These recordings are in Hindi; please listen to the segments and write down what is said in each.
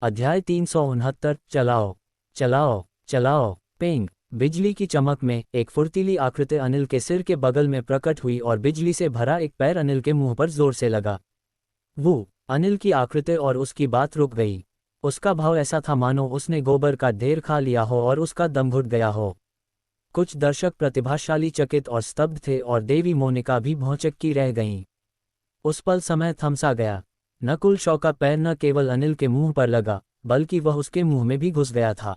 अध्याय 369। चलाओ चलाओ चलाओ। पेंग। बिजली की चमक में एक फुर्तीली आकृति अनिल के सिर के बगल में प्रकट हुई और बिजली से भरा एक पैर अनिल के मुंह पर जोर से लगा। वो अनिल की आकृति और उसकी बात रुक गई। उसका भाव ऐसा था मानो उसने गोबर का ढेर खा लिया हो और उसका दम घुट गया हो। कुछ दर्शक प्रतिभाशाली चकित और स्तब्ध थे और देवी मोनिका भी भौचक्की रह गईं। उस पल समय थमसा गया। नकुल शॉ का पैर न केवल अनिल के मुंह पर लगा बल्कि वह उसके मुंह में भी घुस गया था।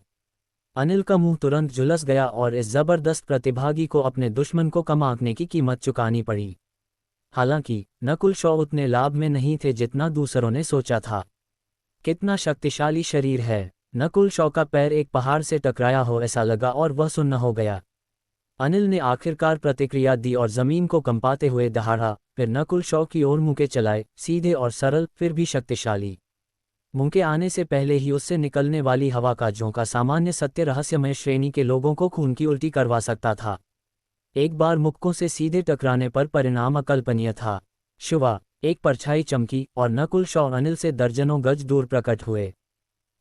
अनिल का मुंह तुरंत झुलस गया और इस जबरदस्त प्रतिभागी को अपने दुश्मन को कम आंकने की कीमत चुकानी पड़ी। हालांकि नकुल शॉ उतने लाभ में नहीं थे जितना दूसरों ने सोचा था। कितना शक्तिशाली शरीर है। नकुल शॉ का पैर एक पहाड़ से टकराया हो ऐसा लगा और वह सुन्न हो गया। अनिल ने आखिरकार प्रतिक्रिया दी और जमीन को कंपाते हुए दहाड़ा, फिर नकुल शॉ की ओर मुंह चलाए, सीधे और सरल फिर भी शक्तिशाली। मुंह के आने से पहले ही उससे निकलने वाली हवा का झोंका सामान्य सत्य रहस्यमय श्रेणी के लोगों को खून की उल्टी करवा सकता था। एक बार मुक्कों से सीधे टकराने पर परिणाम अकल्पनीय था। शुवा एक परछाई चमकी और नकुल शॉ अनिल से दर्जनों गज दूर प्रकट हुए।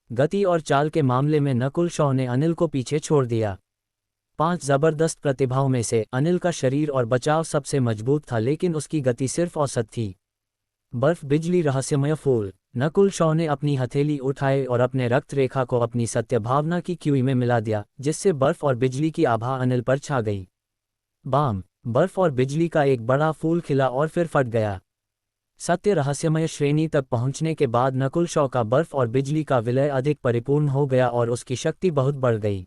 गति और चाल के मामले में नकुल शॉ ने अनिल को पीछे छोड़ दिया। 5 जबरदस्त प्रतिभाओं में से अनिल का शरीर और बचाव सबसे मजबूत था, लेकिन उसकी गति सिर्फ औसत थी। बर्फ बिजली रहस्यमय फूल। नकुल शॉ ने अपनी हथेली उठाए और अपने रक्त रेखा को अपनी सत्य भावना की क्यूई में मिला दिया, जिससे बर्फ और बिजली की आभा अनिल पर छा गई। बाम। बर्फ और बिजली का एक बड़ा फूल खिला और फिर फट गया। सत्य रहस्यमय श्रेणी तक पहुंचने के बाद नकुल शॉ का बर्फ और बिजली का विलय अधिक परिपूर्ण हो गया और उसकी शक्ति बहुत बढ़ गई।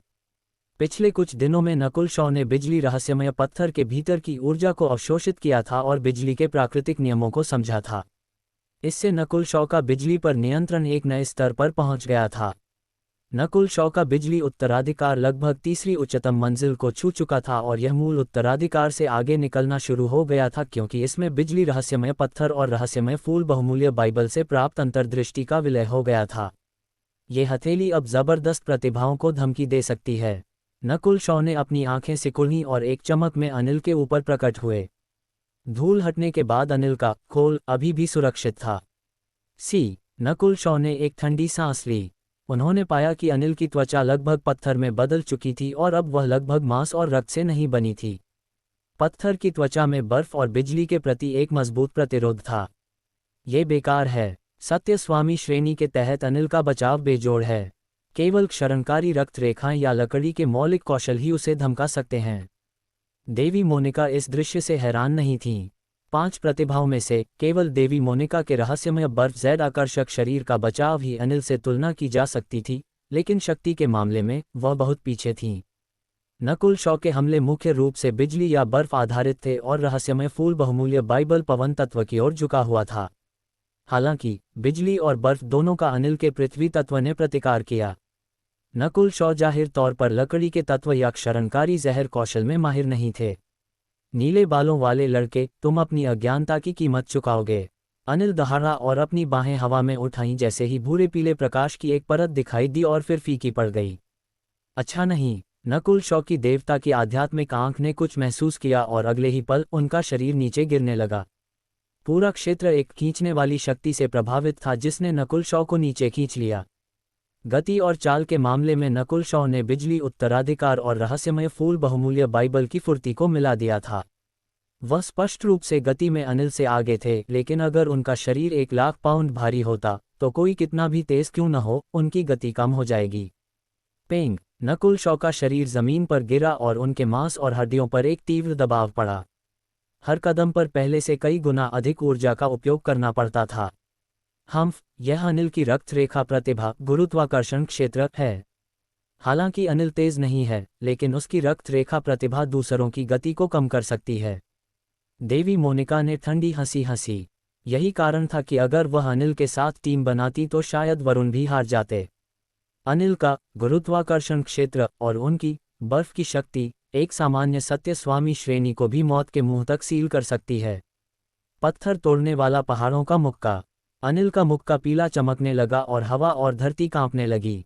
पिछले कुछ दिनों में नकुल शॉ ने बिजली रहस्यमय पत्थर के भीतर की ऊर्जा को अवशोषित किया था और बिजली के प्राकृतिक नियमों को समझा था। इससे नकुल शॉ का बिजली पर नियंत्रण एक नए स्तर पर पहुंच गया था। नकुल शॉ का बिजली उत्तराधिकार लगभग तीसरी उच्चतम मंजिल को छू चुका था और यह मूल उत्तराधिकार से आगे निकलना शुरू हो गया था, क्योंकि इसमें बिजली रहस्यमय पत्थर और रहस्यमय फूल बहुमूल्य बाइबल से प्राप्त अंतर्दृष्टि का विलय हो गया था। ये हथेली अब जबरदस्त प्रतिभाओं को धमकी दे सकती है। नकुल शॉ ने अपनी आंखें सिकुड़ी और एक चमक में अनिल के ऊपर प्रकट हुए। धूल हटने के बाद अनिल का खोल अभी भी सुरक्षित था। नकुल शॉ ने एक ठंडी सांस ली। उन्होंने पाया कि अनिल की त्वचा लगभग पत्थर में बदल चुकी थी और अब वह लगभग मांस और रक्त से नहीं बनी थी। पत्थर की त्वचा में बर्फ और बिजली के प्रति एक मजबूत प्रतिरोध था। ये बेकार है। सत्य स्वामी श्रेणी के तहत अनिल का बचाव बेजोड़ है। केवल क्षरणकारी रक्त रेखाएं या लकड़ी के मौलिक कौशल ही उसे धमका सकते हैं। देवी मोनिका इस दृश्य से हैरान नहीं थीं। 5 प्रतिभाओं में से केवल देवी मोनिका के रहस्यमय बर्फ जैद आकर्षक शरीर का बचाव ही अनिल से तुलना की जा सकती थी, लेकिन शक्ति के मामले में वह बहुत पीछे थीं। नकुल शॉ के हमले मुख्य रूप से बिजली या बर्फ आधारित थे और रहस्यमय फूल बहुमूल्य बाइबल पवन तत्व की ओर झुका हुआ था। हालांकि बिजली और बर्फ दोनों का अनिल के पृथ्वी तत्व ने प्रतिकार किया। नकुल शॉ जाहिर तौर पर लकड़ी के तत्व या क्षरणकारी जहर कौशल में माहिर नहीं थे। नीले बालों वाले लड़के, तुम अपनी अज्ञानता की कीमत चुकाओगे। अनिल दहाड़ा और अपनी बाहें हवा में उठाईं, जैसे ही भूरे पीले प्रकाश की एक परत दिखाई दी और फिर फीकी पड़ गई। अच्छा नहीं। नकुल शॉ की देवता की आध्यात्मिक आंख ने कुछ महसूस किया और अगले ही पल उनका शरीर नीचे गिरने लगा। पूरा क्षेत्र एक खींचने वाली शक्ति से प्रभावित था जिसने नकुल शॉ को नीचे खींच लिया। गति और चाल के मामले में नकुल शॉ ने बिजली उत्तराधिकार और रहस्यमय फूल बहुमूल्य बाइबल की फुर्ती को मिला दिया था। वह स्पष्ट रूप से गति में अनिल से आगे थे, लेकिन अगर उनका शरीर 1 लाख पाउंड भारी होता तो कोई कितना भी तेज क्यों न हो, उनकी गति कम हो जाएगी। पेंग। नकुल शॉ का शरीर जमीन पर गिरा और उनके मांस और हड्डियों पर एक तीव्र दबाव पड़ा। हर कदम पर पहले से कई गुना अधिक ऊर्जा का उपयोग करना पड़ता था। यह अनिल की रक्त रेखा प्रतिभा गुरुत्वाकर्षण क्षेत्र है। हालांकि अनिल तेज नहीं है, लेकिन उसकी रक्त रेखा प्रतिभा दूसरों की गति को कम कर सकती है। देवी मोनिका ने ठंडी हंसी हंसी। यही कारण था कि अगर वह अनिल के साथ टीम बनाती तो शायद वरुण भी हार जाते। अनिल का गुरुत्वाकर्षण क्षेत्र और उनकी बर्फ की शक्ति एक सामान्य सत्य स्वामी श्रेणी को भी मौत के मुंह तक सील कर सकती है। पत्थर तोड़ने वाला पहाड़ों का मुक्का। अनिल का मुक्का पीला चमकने लगा और हवा और धरती कांपने लगी।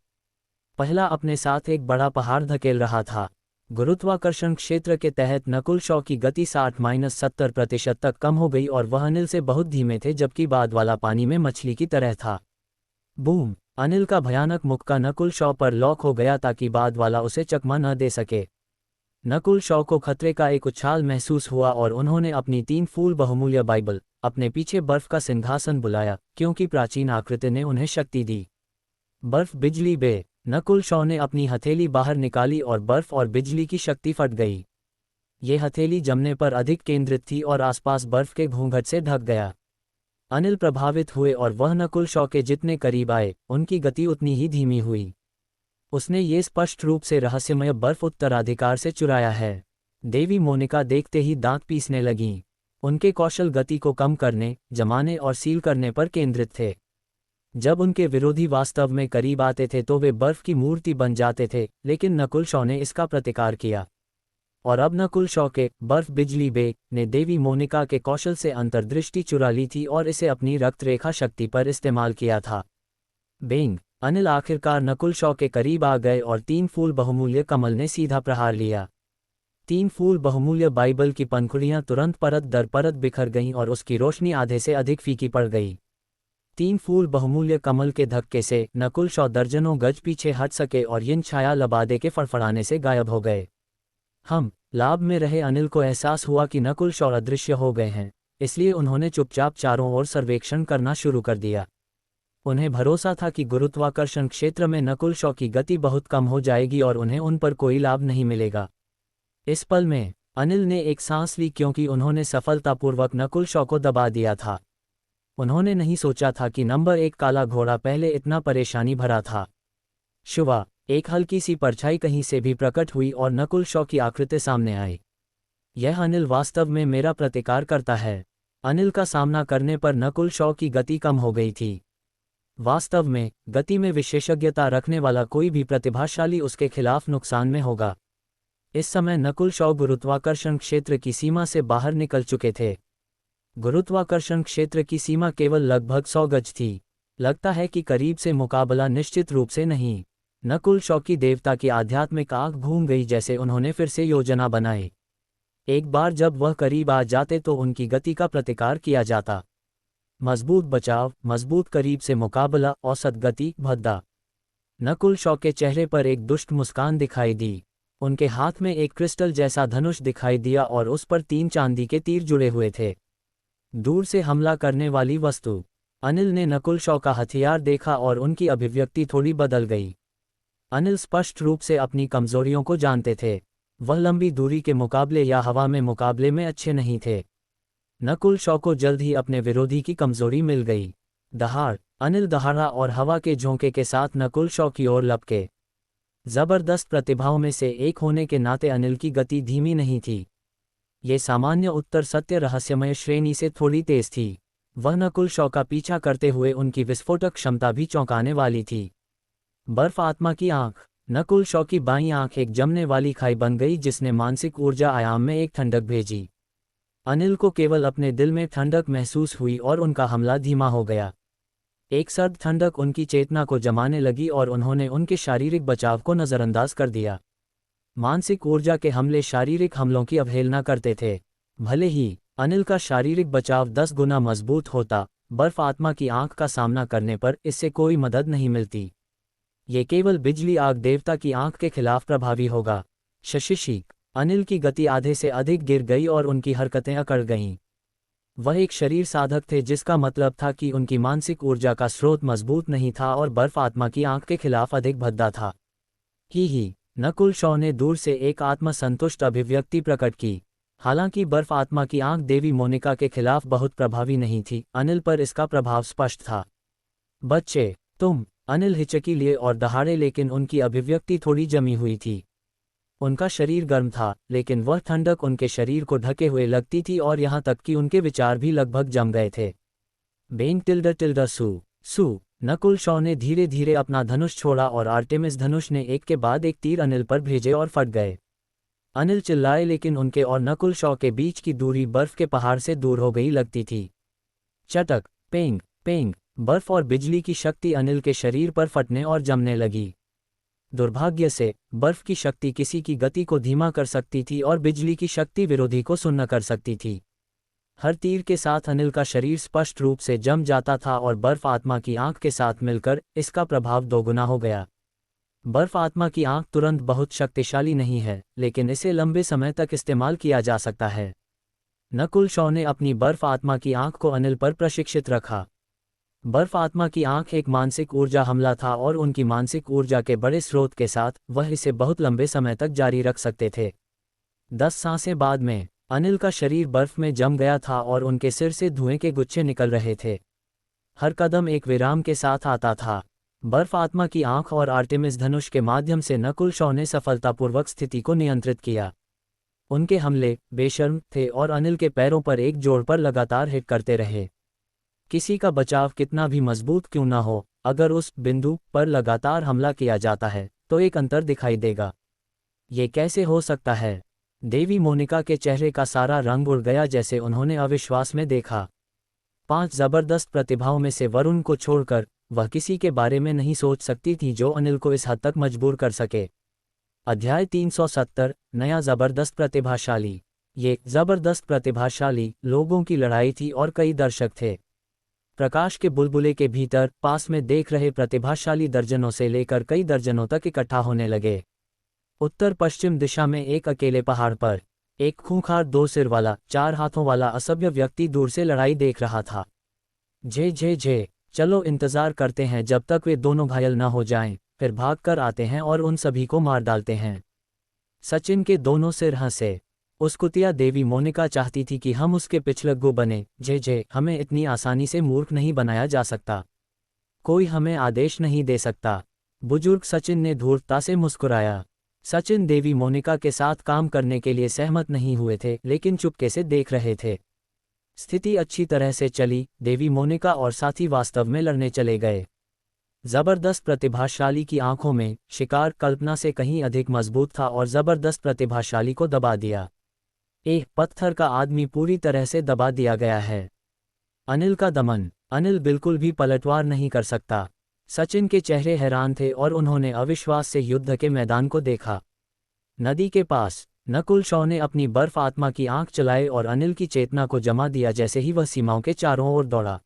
पहला अपने साथ एक बड़ा पहाड़ धकेल रहा था। गुरुत्वाकर्षण क्षेत्र के तहत नकुल शॉ की गति 60-70% तक कम हो गई और वह अनिल से बहुत धीमे थे, जबकि बाद वाला पानी में मछली की तरह था। बूम। अनिल का भयानक मुक्का नकुल शॉ पर लॉक हो गया ताकि बाद वाला उसे चकमा न दे सके। नकुल शॉ को खतरे का एक उछाल महसूस हुआ और उन्होंने अपनी 3 फूल बहुमूल्य बाइबल अपने पीछे बर्फ का सिंहासन बुलाया, क्योंकि प्राचीन आकृति ने उन्हें शक्ति दी। बर्फ बिजली बे। नकुल शॉ ने अपनी हथेली बाहर निकाली और बर्फ और बिजली की शक्ति फट गई। ये हथेली जमने पर अधिक केंद्रित थी और आसपास बर्फ के घूंघट से ढक गया। अनिल प्रभावित हुए और वह नकुल शॉ के जितने करीब आए, उनकी गति उतनी ही धीमी हुई। उसने ये स्पष्ट रूप से रहस्यमय बर्फ उत्तराधिकार से चुराया है। देवी मोनिका देखते ही दांत पीसने लगीं। उनके कौशल गति को कम करने, जमाने और सील करने पर केंद्रित थे। जब उनके विरोधी वास्तव में करीब आते थे तो वे बर्फ की मूर्ति बन जाते थे, लेकिन नकुल शॉ ने इसका प्रतिकार किया। और अब नकुल शॉ के बर्फ बिजली बे ने देवी मोनिका के कौशल से अंतर्दृष्टि चुरा ली थी और इसे अपनी रक्त रेखा शक्ति पर इस्तेमाल किया था। बेंग। अनिल आखिरकार नकुल शॉ के करीब आ गए और 3 फूल बहुमूल्य कमल ने सीधा प्रहार लिया। 3 फूल बहुमूल्य बाइबल की पंखुड़ियां तुरंत परत दर परत बिखर गईं और उसकी रोशनी आधे से अधिक फीकी पड़ गई। 3 फूल बहुमूल्य कमल के धक्के से नकुल शॉ दर्जनों गज पीछे हट सके और यिन छाया लबादे के फड़फड़ाने से गायब हो गए। लाभ में रहे अनिल को एहसास हुआ कि नकुल शॉ अदृश्य हो गए हैं, इसलिए उन्होंने चुपचाप चारों ओर सर्वेक्षण करना शुरू कर दिया। उन्हें भरोसा था कि गुरुत्वाकर्षण क्षेत्र में नकुल शॉ की गति बहुत कम हो जाएगी और उन्हें उन पर कोई लाभ नहीं मिलेगा। इस पल में अनिल ने एक सांस ली, क्योंकि उन्होंने सफलतापूर्वक नकुल शॉ को दबा दिया था। उन्होंने नहीं सोचा था कि नंबर 1 काला घोड़ा पहले इतना परेशानी भरा था। शुवा। एक हल्की सी परछाई कहीं से भी प्रकट हुई और नकुल शॉ की आकृति सामने आई। यह अनिल वास्तव में मेरा प्रतिकार करता है। अनिल का सामना करने पर नकुल शॉ की गति कम हो गई थी। वास्तव में गति में विशेषज्ञता रखने वाला कोई भी प्रतिभाशाली उसके खिलाफ नुकसान में होगा। इस समय नकुल शॉ गुरुत्वाकर्षण क्षेत्र की सीमा से बाहर निकल चुके थे। गुरुत्वाकर्षण क्षेत्र की सीमा केवल लगभग 100 गज थी। लगता है कि करीब से मुकाबला निश्चित रूप से नहीं। नकुल शॉ की देवता की आध्यात्मिक आंख घूम गई जैसे उन्होंने फिर से योजना बनाई। एक बार जब वह करीब आ जाते तो उनकी गति का प्रतिकार किया जाता। मजबूत बचाव, मजबूत करीब से मुकाबला, औसत गति, भद्दा। नकुल शॉ के चेहरे पर एक दुष्ट मुस्कान दिखाई दी। उनके हाथ में एक क्रिस्टल जैसा धनुष दिखाई दिया और उस पर 3 चांदी के तीर जुड़े हुए थे। दूर से हमला करने वाली वस्तु। अनिल ने नकुल शॉ का हथियार देखा और उनकी अभिव्यक्ति थोड़ी बदल गई। अनिल स्पष्ट रूप से अपनी कमजोरियों को जानते थे। वह लंबी दूरी के मुकाबले या हवा में मुकाबले में अच्छे नहीं थे। नकुल शॉ को जल्द ही अपने विरोधी की कमजोरी मिल गई। दहाड़। अनिल दहाड़ा और हवा के झोंके के साथ नकुल शॉ की ओर लपके। जबरदस्त प्रतिभाओं में से एक होने के नाते अनिल की गति धीमी नहीं थी। ये सामान्य उत्तर सत्य रहस्यमय श्रेणी से थोड़ी तेज थी। वह नकुल शॉ का पीछा करते हुए उनकी विस्फोटक क्षमता भी चौंकाने वाली थी। बर्फ आत्मा की आंख। नकुल शॉ की बाईं आंख एक जमने वाली खाई बन गई जिसने मानसिक ऊर्जा आयाम में एक ठंडक भेजी। अनिल को केवल अपने दिल में ठंडक महसूस हुई और उनका हमला धीमा हो गया। एक सर्द ठंडक उनकी चेतना को जमाने लगी और उन्होंने उनके शारीरिक बचाव को नज़रअंदाज कर दिया। मानसिक ऊर्जा के हमले शारीरिक हमलों की अवहेलना करते थे। भले ही अनिल का शारीरिक बचाव 10 गुना मजबूत होता, बर्फ आत्मा की आंख का सामना करने पर इससे कोई मदद नहीं मिलती। ये केवल बिजली आग देवता की आंख के खिलाफ प्रभावी होगा। शशिशीक। अनिल की गति आधे से अधिक गिर गई और उनकी हरकतें अकड़ गईं। वह एक शरीर साधक थे, जिसका मतलब था कि उनकी मानसिक ऊर्जा का स्रोत मजबूत नहीं था और बर्फ आत्मा की आंख के खिलाफ अधिक भद्दा था। ही नकुल शॉ ने दूर से एक आत्मसंतुष्ट अभिव्यक्ति प्रकट की। हालांकि बर्फ आत्मा की आंख देवी मोनिका के खिलाफ बहुत प्रभावी नहीं थी, अनिल पर इसका प्रभाव स्पष्ट था। बच्चे, तुम। अनिल हिचकी लिए और दहाड़े, लेकिन उनकी अभिव्यक्ति थोड़ी जमी हुई थी। उनका शरीर गर्म था, लेकिन वह ठंडक उनके शरीर को ढके हुए लगती थी और यहाँ तक कि उनके विचार भी लगभग जम गए थे। बेंग टिल्डर सू। नकुल शॉ ने धीरे धीरे अपना धनुष छोड़ा और आर्टेमिस धनुष ने एक के बाद एक तीर अनिल पर भेजे और फट गए। अनिल चिल्लाए, लेकिन उनके और नकुल शॉ के बीच की दूरी बर्फ के पहाड़ से दूर हो गई लगती थी। चटक, पेंग पेंग। बर्फ और बिजली की शक्ति अनिल के शरीर पर फटने और जमने लगी। दुर्भाग्य से बर्फ की शक्ति किसी की गति को धीमा कर सकती थी और बिजली की शक्ति विरोधी को सुन्न कर सकती थी। हर तीर के साथ अनिल का शरीर स्पष्ट रूप से जम जाता था और बर्फ आत्मा की आंख के साथ मिलकर इसका प्रभाव दोगुना हो गया। बर्फ आत्मा की आंख तुरंत बहुत शक्तिशाली नहीं है, लेकिन इसे लंबे समय तक इस्तेमाल किया जा सकता है। नकुल शॉ ने अपनी बर्फ आत्मा की आंख को अनिल पर प्रशिक्षित रखा। बर्फ आत्मा की आंख एक मानसिक ऊर्जा हमला था और उनकी मानसिक ऊर्जा के बड़े स्रोत के साथ वह इसे बहुत लंबे समय तक जारी रख सकते थे। 10 सांसें बाद में अनिल का शरीर बर्फ में जम गया था और उनके सिर से धुएं के गुच्छे निकल रहे थे। हर कदम एक विराम के साथ आता था। बर्फ आत्मा की आंख और आर्टेमिस धनुष के माध्यम से नकुल शॉ ने सफलतापूर्वक स्थिति को नियंत्रित किया। उनके हमले बेशर्म थे और अनिल के पैरों पर एक जोड़ पर लगातार हिट करते रहे। किसी का बचाव कितना भी मजबूत क्यों न हो, अगर उस बिंदु पर लगातार हमला किया जाता है तो एक अंतर दिखाई देगा। ये कैसे हो सकता है? देवी मोनिका के चेहरे का सारा रंग उड़ गया जैसे उन्होंने अविश्वास में देखा। 5 जबरदस्त प्रतिभाओं में से वरुण को छोड़कर वह किसी के बारे में नहीं सोच सकती थी जो अनिल को इस हद तक मजबूर कर सके। अध्याय 370 नया जबरदस्त प्रतिभाशाली। ये जबरदस्त प्रतिभाशाली लोगों की लड़ाई थी और कई दर्शक थे। प्रकाश के बुलबुले के भीतर पास में देख रहे प्रतिभाशाली दर्जनों से लेकर कई दर्जनों तक इकट्ठा होने लगे। उत्तर पश्चिम दिशा में एक अकेले पहाड़ पर एक खूंखार 2 सिर वाला 4 हाथों वाला असभ्य व्यक्ति दूर से लड़ाई देख रहा था। जे चलो इंतजार करते हैं जब तक वे दोनों घायल न हो जाएं, फिर भाग कर आते हैं और उन सभी को मार डालते हैं। सचिन के दोनों सिर हंसे। उस कुतिया देवी मोनिका चाहती थी कि हम उसके पिछलग्गू बने। जे हमें इतनी आसानी से मूर्ख नहीं बनाया जा सकता। कोई हमें आदेश नहीं दे सकता। बुजुर्ग सचिन ने धूर्तता से मुस्कुराया। सचिन देवी मोनिका के साथ काम करने के लिए सहमत नहीं हुए थे, लेकिन चुपके से देख रहे थे। स्थिति अच्छी तरह से चली। देवी मोनिका और साथी वास्तव में लड़ने चले गए। जबरदस्त प्रतिभाशाली की आंखों में शिकार कल्पना से कहीं अधिक मजबूत था और जबरदस्त प्रतिभाशाली को दबा दिया। एक पत्थर का आदमी पूरी तरह से दबा दिया गया है। अनिल का दमन। अनिल बिल्कुल भी पलटवार नहीं कर सकता। सचिन के चेहरे हैरान थे और उन्होंने अविश्वास से युद्ध के मैदान को देखा। नदी के पास नकुल शॉ ने अपनी बर्फ आत्मा की आंख चलाई और अनिल की चेतना को जमा दिया जैसे ही वह सीमाओं के चारों ओर दौड़ा।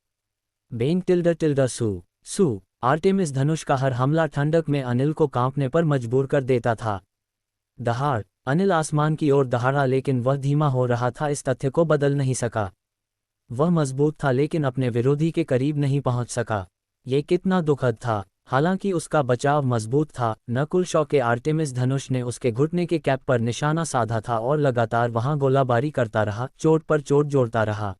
बेंग टिल्डर सू आर्टेमिस धनुष का हर हमला ठंडक में अनिल को कांपने पर मजबूर कर देता था। दहाड़। अनिल आसमान की ओर दहाड़ा, लेकिन वह धीमा हो रहा था। इस तथ्य को बदल नहीं सका। वह मजबूत था लेकिन अपने विरोधी के करीब नहीं पहुंच सका। ये कितना दुखद था। हालांकि उसका बचाव मजबूत था। नकुल शॉ के आर्टेमिस धनुष ने उसके घुटने के कैप पर निशाना साधा था और लगातार वहां गोलाबारी करता रहा, चोट पर चोट जोड़ता रहा।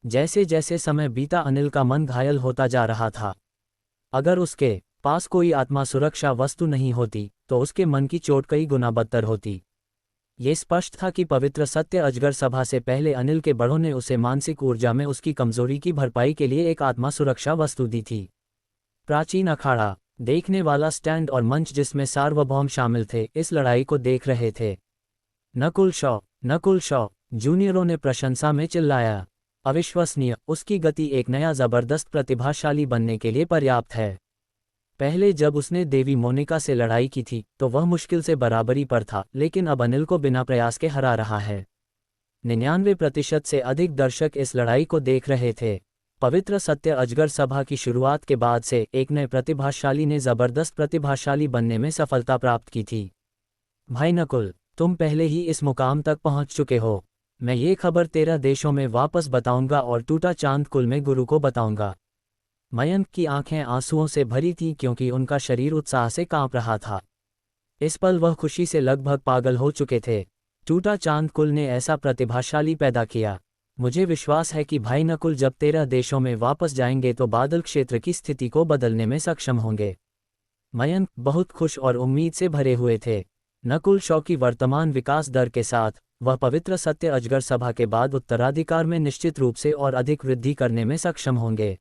जैसे जैसे समय बीता अनिल का मन घायल होता जा रहा था। अगर उसके पास कोई आत्मा सुरक्षा वस्तु नहीं होती तो उसके मन की चोट कई गुना बदतर होती। ये स्पष्ट था कि पवित्र सत्य अजगर सभा से पहले अनिल के बड़ों ने उसे मानसिक ऊर्जा में उसकी कमजोरी की भरपाई के लिए एक आत्मा सुरक्षा वस्तु दी थी। प्राचीन अखाड़ा। देखने वाला स्टैंड और मंच जिसमें सार्वभौम शामिल थे इस लड़ाई को देख रहे थे। नकुल शॉ जूनियरों ने प्रशंसा में चिल्लाया। अविश्वसनीय। उसकी गति एक नया जबरदस्त प्रतिभाशाली बनने के लिए पर्याप्त है। पहले जब उसने देवी मोनिका से लड़ाई की थी तो वह मुश्किल से बराबरी पर था, लेकिन अब अनिल को बिना प्रयास के हरा रहा है। 99% से अधिक दर्शक इस लड़ाई को देख रहे थे। पवित्र सत्य अजगर सभा की शुरुआत के बाद से एक नए प्रतिभाशाली ने जबरदस्त प्रतिभाशाली बनने में सफलता प्राप्त की थी। भाई नकुल, तुम पहले ही इस मुकाम तक पहुंच चुके हो। मैं ये खबर 13 देशों में वापस बताऊंगा और टूटा चांद कुल में गुरु को बताऊंगा। मयंक की आंखें आंसुओं से भरी थीं क्योंकि उनका शरीर उत्साह से कांप रहा था। इस पल वह खुशी से लगभग पागल हो चुके थे। टूटा चांद कुल ने ऐसा प्रतिभाशाली पैदा किया। मुझे विश्वास है कि भाई नकुल जब 13 देशों में वापस जाएंगे तो बादल क्षेत्र की स्थिति को बदलने में सक्षम होंगे। मयंक बहुत खुश और उम्मीद से भरे हुए थे। नकुल शॉ की वर्तमान विकास दर के साथ वह पवित्र सत्य अजगर सभा के बाद उत्तराधिकार में निश्चित रूप से और अधिक वृद्धि करने में सक्षम होंगे।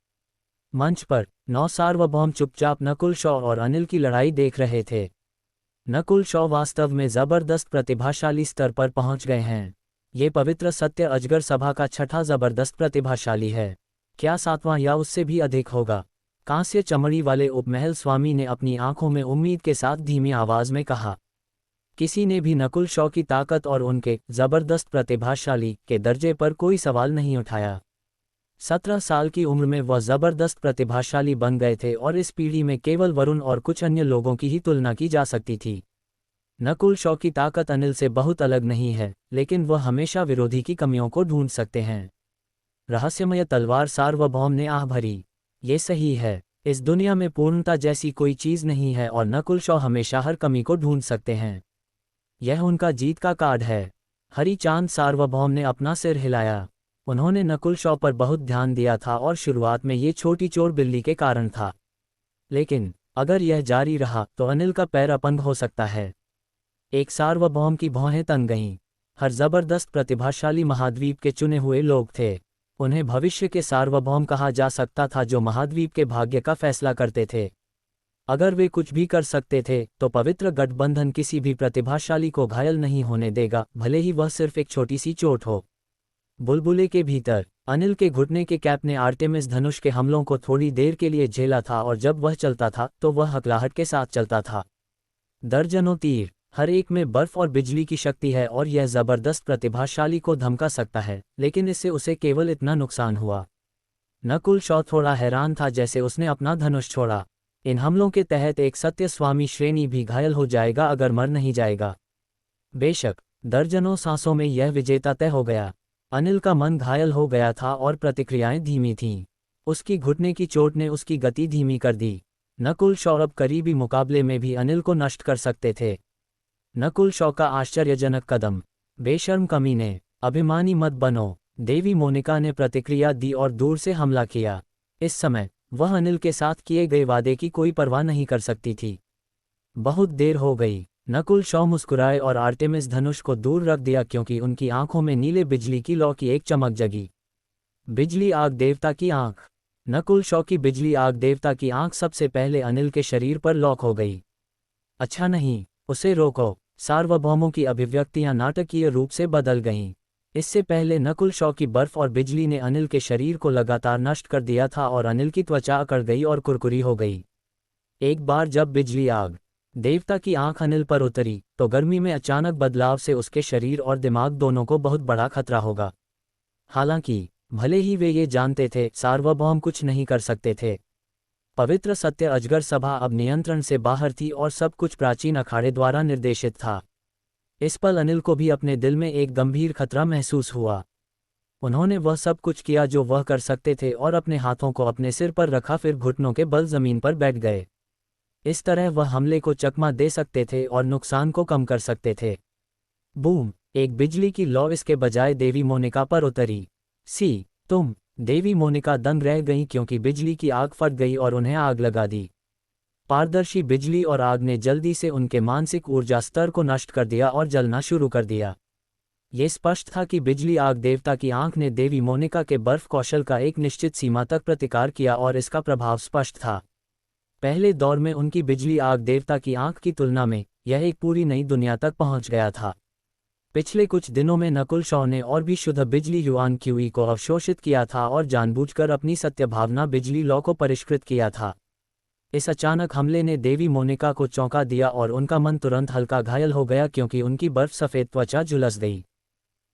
मंच पर 9 सार्वभौम चुपचाप नकुल शॉ और अनिल की लड़ाई देख रहे थे। नकुल शॉ वास्तव में जबरदस्त प्रतिभाशाली स्तर पर पहुंच गए हैं। ये पवित्र सत्य अजगर सभा का 6ठा जबरदस्त प्रतिभाशाली है। क्या 7वां या उससे भी अधिक होगा? कांस्य चमड़ी वाले उपमहल स्वामी ने अपनी आंखों में उम्मीद के साथ धीमी आवाज में कहा। किसी ने भी नकुल शॉ की ताकत और उनके जबरदस्त प्रतिभाशाली के दर्जे पर कोई सवाल नहीं उठाया। 17 साल की उम्र में वह जबरदस्त प्रतिभाशाली बन गए थे और इस पीढ़ी में केवल वरुण और कुछ अन्य लोगों की ही तुलना की जा सकती थी। नकुल शॉ की ताकत अनिल से बहुत अलग नहीं है, लेकिन वह हमेशा विरोधी की कमियों को ढूंढ सकते हैं। रहस्यमय तलवार सार्वभौम ने आह भरी। ये सही है, इस दुनिया में पूर्णता जैसी कोई चीज़ नहीं है और नकुल शॉ हमेशा हर कमी को ढूंढ सकते हैं। यह उनका जीत का कार्ड है। हरी चांद सार्वभौम ने अपना सिर हिलाया। उन्होंने नकुल शॉ पर बहुत ध्यान दिया था और शुरुआत में ये छोटी चोर बिल्ली के कारण था, लेकिन अगर यह जारी रहा तो अनिल का पैर अपंग हो सकता है। एक सार्वभौम की भौहें तन गईं। हर जबरदस्त प्रतिभाशाली महाद्वीप के चुने हुए लोग थे। उन्हें भविष्य के सार्वभौम कहा जा सकता था जो महाद्वीप के भाग्य का फैसला करते थे। अगर वे कुछ भी कर सकते थे तो पवित्र गठबंधन किसी भी प्रतिभाशाली को घायल नहीं होने देगा, भले ही वह सिर्फ एक छोटी सी चोट हो। बुलबुले के भीतर अनिल के घुटने के कैप ने आर्टेमिस धनुष के हमलों को थोड़ी देर के लिए झेला था और जब वह चलता था तो वह हकलाहट के साथ चलता था। दर्जनों तीर, हर एक में बर्फ और बिजली की शक्ति है और यह जबरदस्त प्रतिभाशाली को धमका सकता है, लेकिन इससे उसे केवल इतना नुकसान हुआ। नकुल शॉ थोड़ा हैरान था जैसे उसने अपना धनुष छोड़ा। इन हमलों के तहत एक सत्य स्वामी श्रेणी भी घायल हो जाएगा अगर मर नहीं जाएगा। बेशक दर्जनों सांसों में यह विजेता तय हो गया। अनिल का मन घायल हो गया था और प्रतिक्रियाएं धीमी थीं। उसकी घुटने की चोट ने उसकी गति धीमी कर दी। नकुल शॉ अब करीबी मुकाबले में भी अनिल को नष्ट कर सकते थे। नकुल शॉ का आश्चर्यजनक कदम। बेशर्म कमीने, अभिमानी मत बनो, देवी मोनिका ने प्रतिक्रिया दी और दूर से हमला किया। इस समय वह अनिल के साथ किए गए वादे की कोई परवाह नहीं कर सकती थी। बहुत देर हो गई। नकुल शॉ मुस्कुराए और आर्टेमिस धनुष को दूर रख दिया क्योंकि उनकी आंखों में नीले बिजली की लौ की एक चमक जगी। बिजली आग देवता की आंख। नकुल शॉ की बिजली आग देवता की आंख सबसे पहले अनिल के शरीर पर लॉक हो गई। अच्छा नहीं, उसे रोको। सार्वभौमों की अभिव्यक्तियां नाटकीय रूप से बदल गईं। इससे पहले नकुल शॉ की बर्फ और बिजली ने अनिल के शरीर को लगातार नष्ट कर दिया था और अनिल की त्वचा अकड़ गई और कुरकुरी हो गई। एक बार जब बिजली आग देवता की आंख अनिल पर उतरी तो गर्मी में अचानक बदलाव से उसके शरीर और दिमाग दोनों को बहुत बड़ा खतरा होगा। हालांकि भले ही वे ये जानते थे, सार्वभौम कुछ नहीं कर सकते थे। पवित्र सत्य अजगर सभा अब नियंत्रण से बाहर थी और सब कुछ प्राचीन अखाड़े द्वारा निर्देशित था। इस पल अनिल को भी अपने दिल में एक गंभीर खतरा महसूस हुआ। उन्होंने वह सब कुछ किया जो वह कर सकते थे और अपने हाथों को अपने सिर पर रखा, फिर घुटनों के बल जमीन पर बैठ गए। इस तरह वह हमले को चकमा दे सकते थे और नुकसान को कम कर सकते थे। बूम! एक बिजली की लौ इसके बजाय देवी मोनिका पर उतरी। तुम! देवी मोनिका दंग रह गईं क्योंकि बिजली की आग फट गई और उन्हें आग लगा दी। पारदर्शी बिजली और आग ने जल्दी से उनके मानसिक ऊर्जा स्तर को नष्ट कर दिया और जलना शुरू कर दिया। ये स्पष्ट था कि बिजली आग देवता की आंख ने देवी मोनिका के बर्फ कौशल का एक निश्चित सीमा तक प्रतिकार किया और इसका प्रभाव स्पष्ट था। पहले दौर में उनकी बिजली आग देवता की आंख की तुलना में यह एक पूरी नई दुनिया तक पहुंच गया था। पिछले कुछ दिनों में नकुल शॉ ने और भी शुद्ध बिजली युआन क्यूई को अवशोषित किया था और जानबूझकर अपनी सत्यभावना बिजली लॉ को परिष्कृत किया था। इस अचानक हमले ने देवी मोनिका को चौंका दिया और उनका मन तुरंत हल्का घायल हो गया क्योंकि उनकी बर्फ सफ़ेद त्वचा झुलस गई।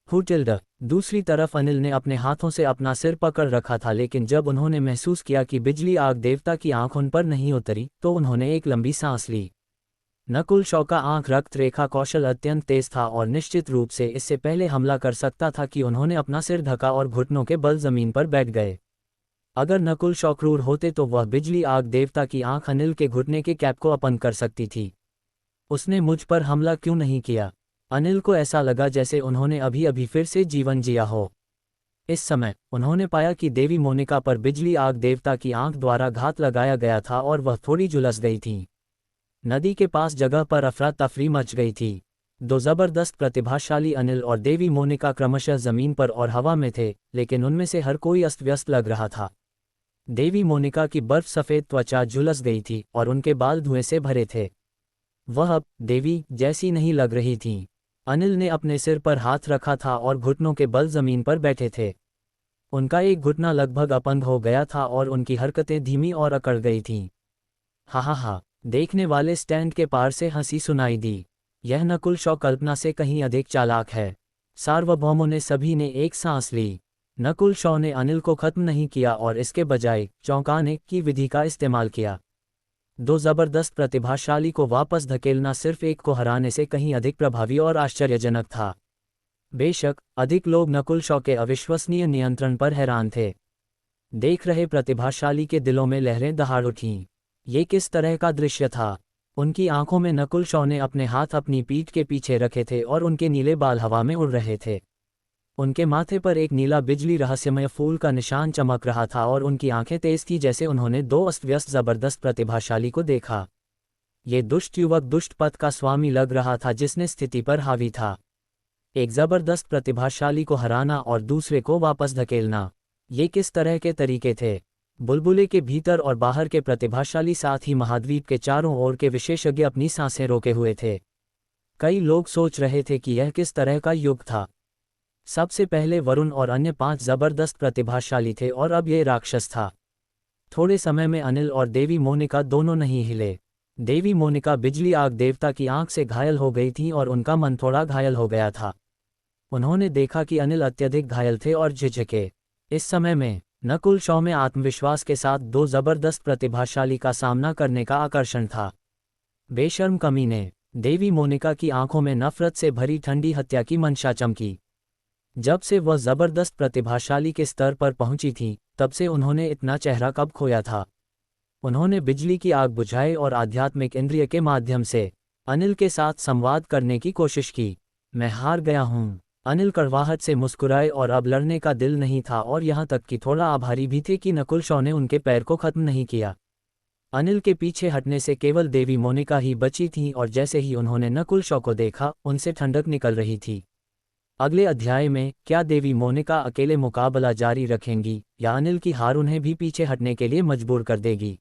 हुटिल्ड। दूसरी तरफ अनिल ने अपने हाथों से अपना सिर पकड़ रखा था, लेकिन जब उन्होंने महसूस किया कि बिजली आग देवता की आंख उन पर नहीं उतरी तो उन्होंने एक लंबी सांस ली। नकुल शॉ का आंख रक्त रेखा कौशल अत्यंत तेज था और निश्चित रूप से इससे पहले हमला कर सकता था कि उन्होंने अपना सिर ढका और घुटनों के बल जमीन पर बैठ गए। अगर नकुल शॉ क्रूर होते तो वह बिजली आग देवता की आंख अनिल के घुटने के कैप को अपंग कर सकती थी। उसने मुझ पर हमला क्यों नहीं किया? अनिल को ऐसा लगा जैसे उन्होंने अभी अभी फिर से जीवन जिया हो। इस समय उन्होंने पाया कि देवी मोनिका पर बिजली आग देवता की आंख द्वारा घात लगाया गया था और वह थोड़ी झुलस गई थी। नदी के पास जगह पर अफरा तफरी मच गई थी। दो जबरदस्त प्रतिभाशाली अनिल और देवी मोनिका क्रमशः जमीन पर और हवा में थे, लेकिन उनमें से हर कोई अस्त व्यस्त लग रहा था। देवी मोनिका की बर्फ सफ़ेद त्वचा झुलस गई थी और उनके बाल धुएं से भरे थे। वह अब देवी जैसी नहीं लग रही थीं। अनिल ने अपने सिर पर हाथ रखा था और घुटनों के बल जमीन पर बैठे थे। उनका एक घुटना लगभग अपंग हो गया था और उनकी हरकतें धीमी और अकड़ गई थीं। हा हा हा! देखने वाले स्टैंड के पार से हंसी सुनाई दी। यह नकुल शॉ कल्पना से कहीं अधिक चालाक है। सार्वभौमों ने सभी ने एक सांस ली। नकुल शॉ ने अनिल को खत्म नहीं किया और इसके बजाय चौंकाने की विधि का इस्तेमाल किया। दो जबरदस्त प्रतिभाशाली को वापस धकेलना सिर्फ एक को हराने से कहीं अधिक प्रभावी और आश्चर्यजनक था। बेशक, अधिक लोग नकुल शॉ के अविश्वसनीय नियंत्रण पर हैरान थे। देख रहे प्रतिभाशाली के दिलों में लहरें दहाड़ उठीं। ये किस तरह का दृश्य था? उनकी आंखों में नकुल शॉ ने अपने हाथ अपनी पीठ के पीछे रखे थे और उनके नीले बाल हवा में उड़ रहे थे। उनके माथे पर एक नीला बिजली रहस्यमय फूल का निशान चमक रहा था और उनकी आंखें तेज थीं जैसे उन्होंने दो अस्त-व्यस्त जबरदस्त प्रतिभाशाली को देखा। ये दुष्ट युवक दुष्ट पथ का स्वामी लग रहा था जिसने स्थिति पर हावी था। एक जबरदस्त प्रतिभाशाली को हराना और दूसरे को वापस धकेलना, ये किस तरह के तरीके थे? बुलबुले के भीतर और बाहर के प्रतिभाशाली, साथ ही महाद्वीप के चारों ओर के विशेषज्ञ अपनी सांसें रोके हुए थे। कई लोग सोच रहे थे कि यह किस तरह का युग था। सबसे पहले वरुण और अन्य 5 जबरदस्त प्रतिभाशाली थे और अब यह राक्षस था। थोड़े समय में अनिल और देवी मोनिका दोनों नहीं हिले। देवी मोनिका बिजली आग देवता की आंख से घायल हो गई थी और उनका मन थोड़ा घायल हो गया था। उन्होंने देखा कि अनिल अत्यधिक घायल थे और झिझके। इस समय में नकुल शॉ में आत्मविश्वास के साथ दो जबरदस्त प्रतिभाशाली का सामना करने का आकर्षण था। बेशर्म कमीने, देवी मोनिका की आंखों में नफरत से भरी ठंडी हत्या की मंशा चमकी। जब से वह जबरदस्त प्रतिभाशाली के स्तर पर पहुंची थी, तब से उन्होंने इतना चेहरा कब खोया था। उन्होंने बिजली की आग बुझाई और आध्यात्मिक इंद्रिय के माध्यम से अनिल के साथ संवाद करने की कोशिश की। मैं हार गया हूं। अनिल कड़वाहट से मुस्कुराए और अब लड़ने का दिल नहीं था और यहाँ तक कि थोड़ा आभारी भी थे कि नकुल शॉ ने उनके पैर को खत्म नहीं किया। अनिल के पीछे हटने से केवल देवी मोनिका ही बची थी और जैसे ही उन्होंने नकुल शॉ को देखा, उनसे ठंडक निकल रही थी। अगले अध्याय में क्या देवी मोनिका अकेले मुकाबला जारी रखेंगी या अनिल की हार उन्हें भी पीछे हटने के लिए मजबूर कर देगी?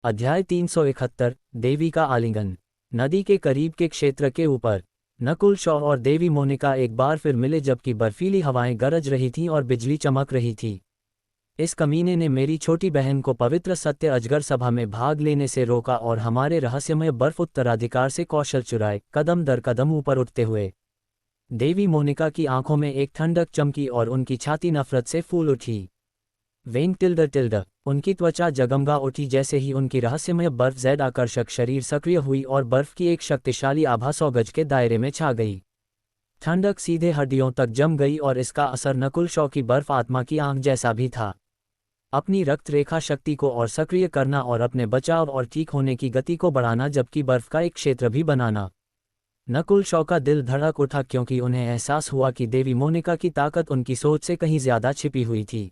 अध्याय 371, देवी का आलिंगन। नदी के करीब के क्षेत्र के ऊपर नकुल शॉ और देवी मोनिका एक बार फिर मिले जबकि बर्फीली हवाएं गरज रही थीं और बिजली चमक रही थी। इस कमीने ने मेरी छोटी बहन को पवित्र सत्य अजगर सभा में भाग लेने से रोका और हमारे रहस्यमय बर्फ उत्तराधिकार से कौशल चुराए, कदम दर कदम ऊपर उठते हुए। देवी मोनिका की आंखों में एक ठंडक चमकी और उनकी छाती नफरत से फूल उठी। वेंग टिल्ड टिल्ड, उनकी त्वचा जगमगा उठी जैसे ही उनकी रहस्यमय बर्फ जैड आकर्षक शरीर सक्रिय हुई और बर्फ की एक शक्तिशाली आभा 100 गज के दायरे में छा गई। ठंडक सीधे हड्डियों तक जम गई और इसका असर नकुल शॉ की बर्फ आत्मा की आंख जैसा भी था। अपनी रक्त रेखा शक्ति को और सक्रिय करना और अपने बचाव और ठीक होने की गति को बढ़ाना जबकि बर्फ का एक क्षेत्र भी बनाना। नकुल शॉ का दिल धड़क उठा क्योंकि उन्हें एहसास हुआ कि देवी मोनिका की ताकत उनकी सोच से कहीं ज्यादा छिपी हुई थी।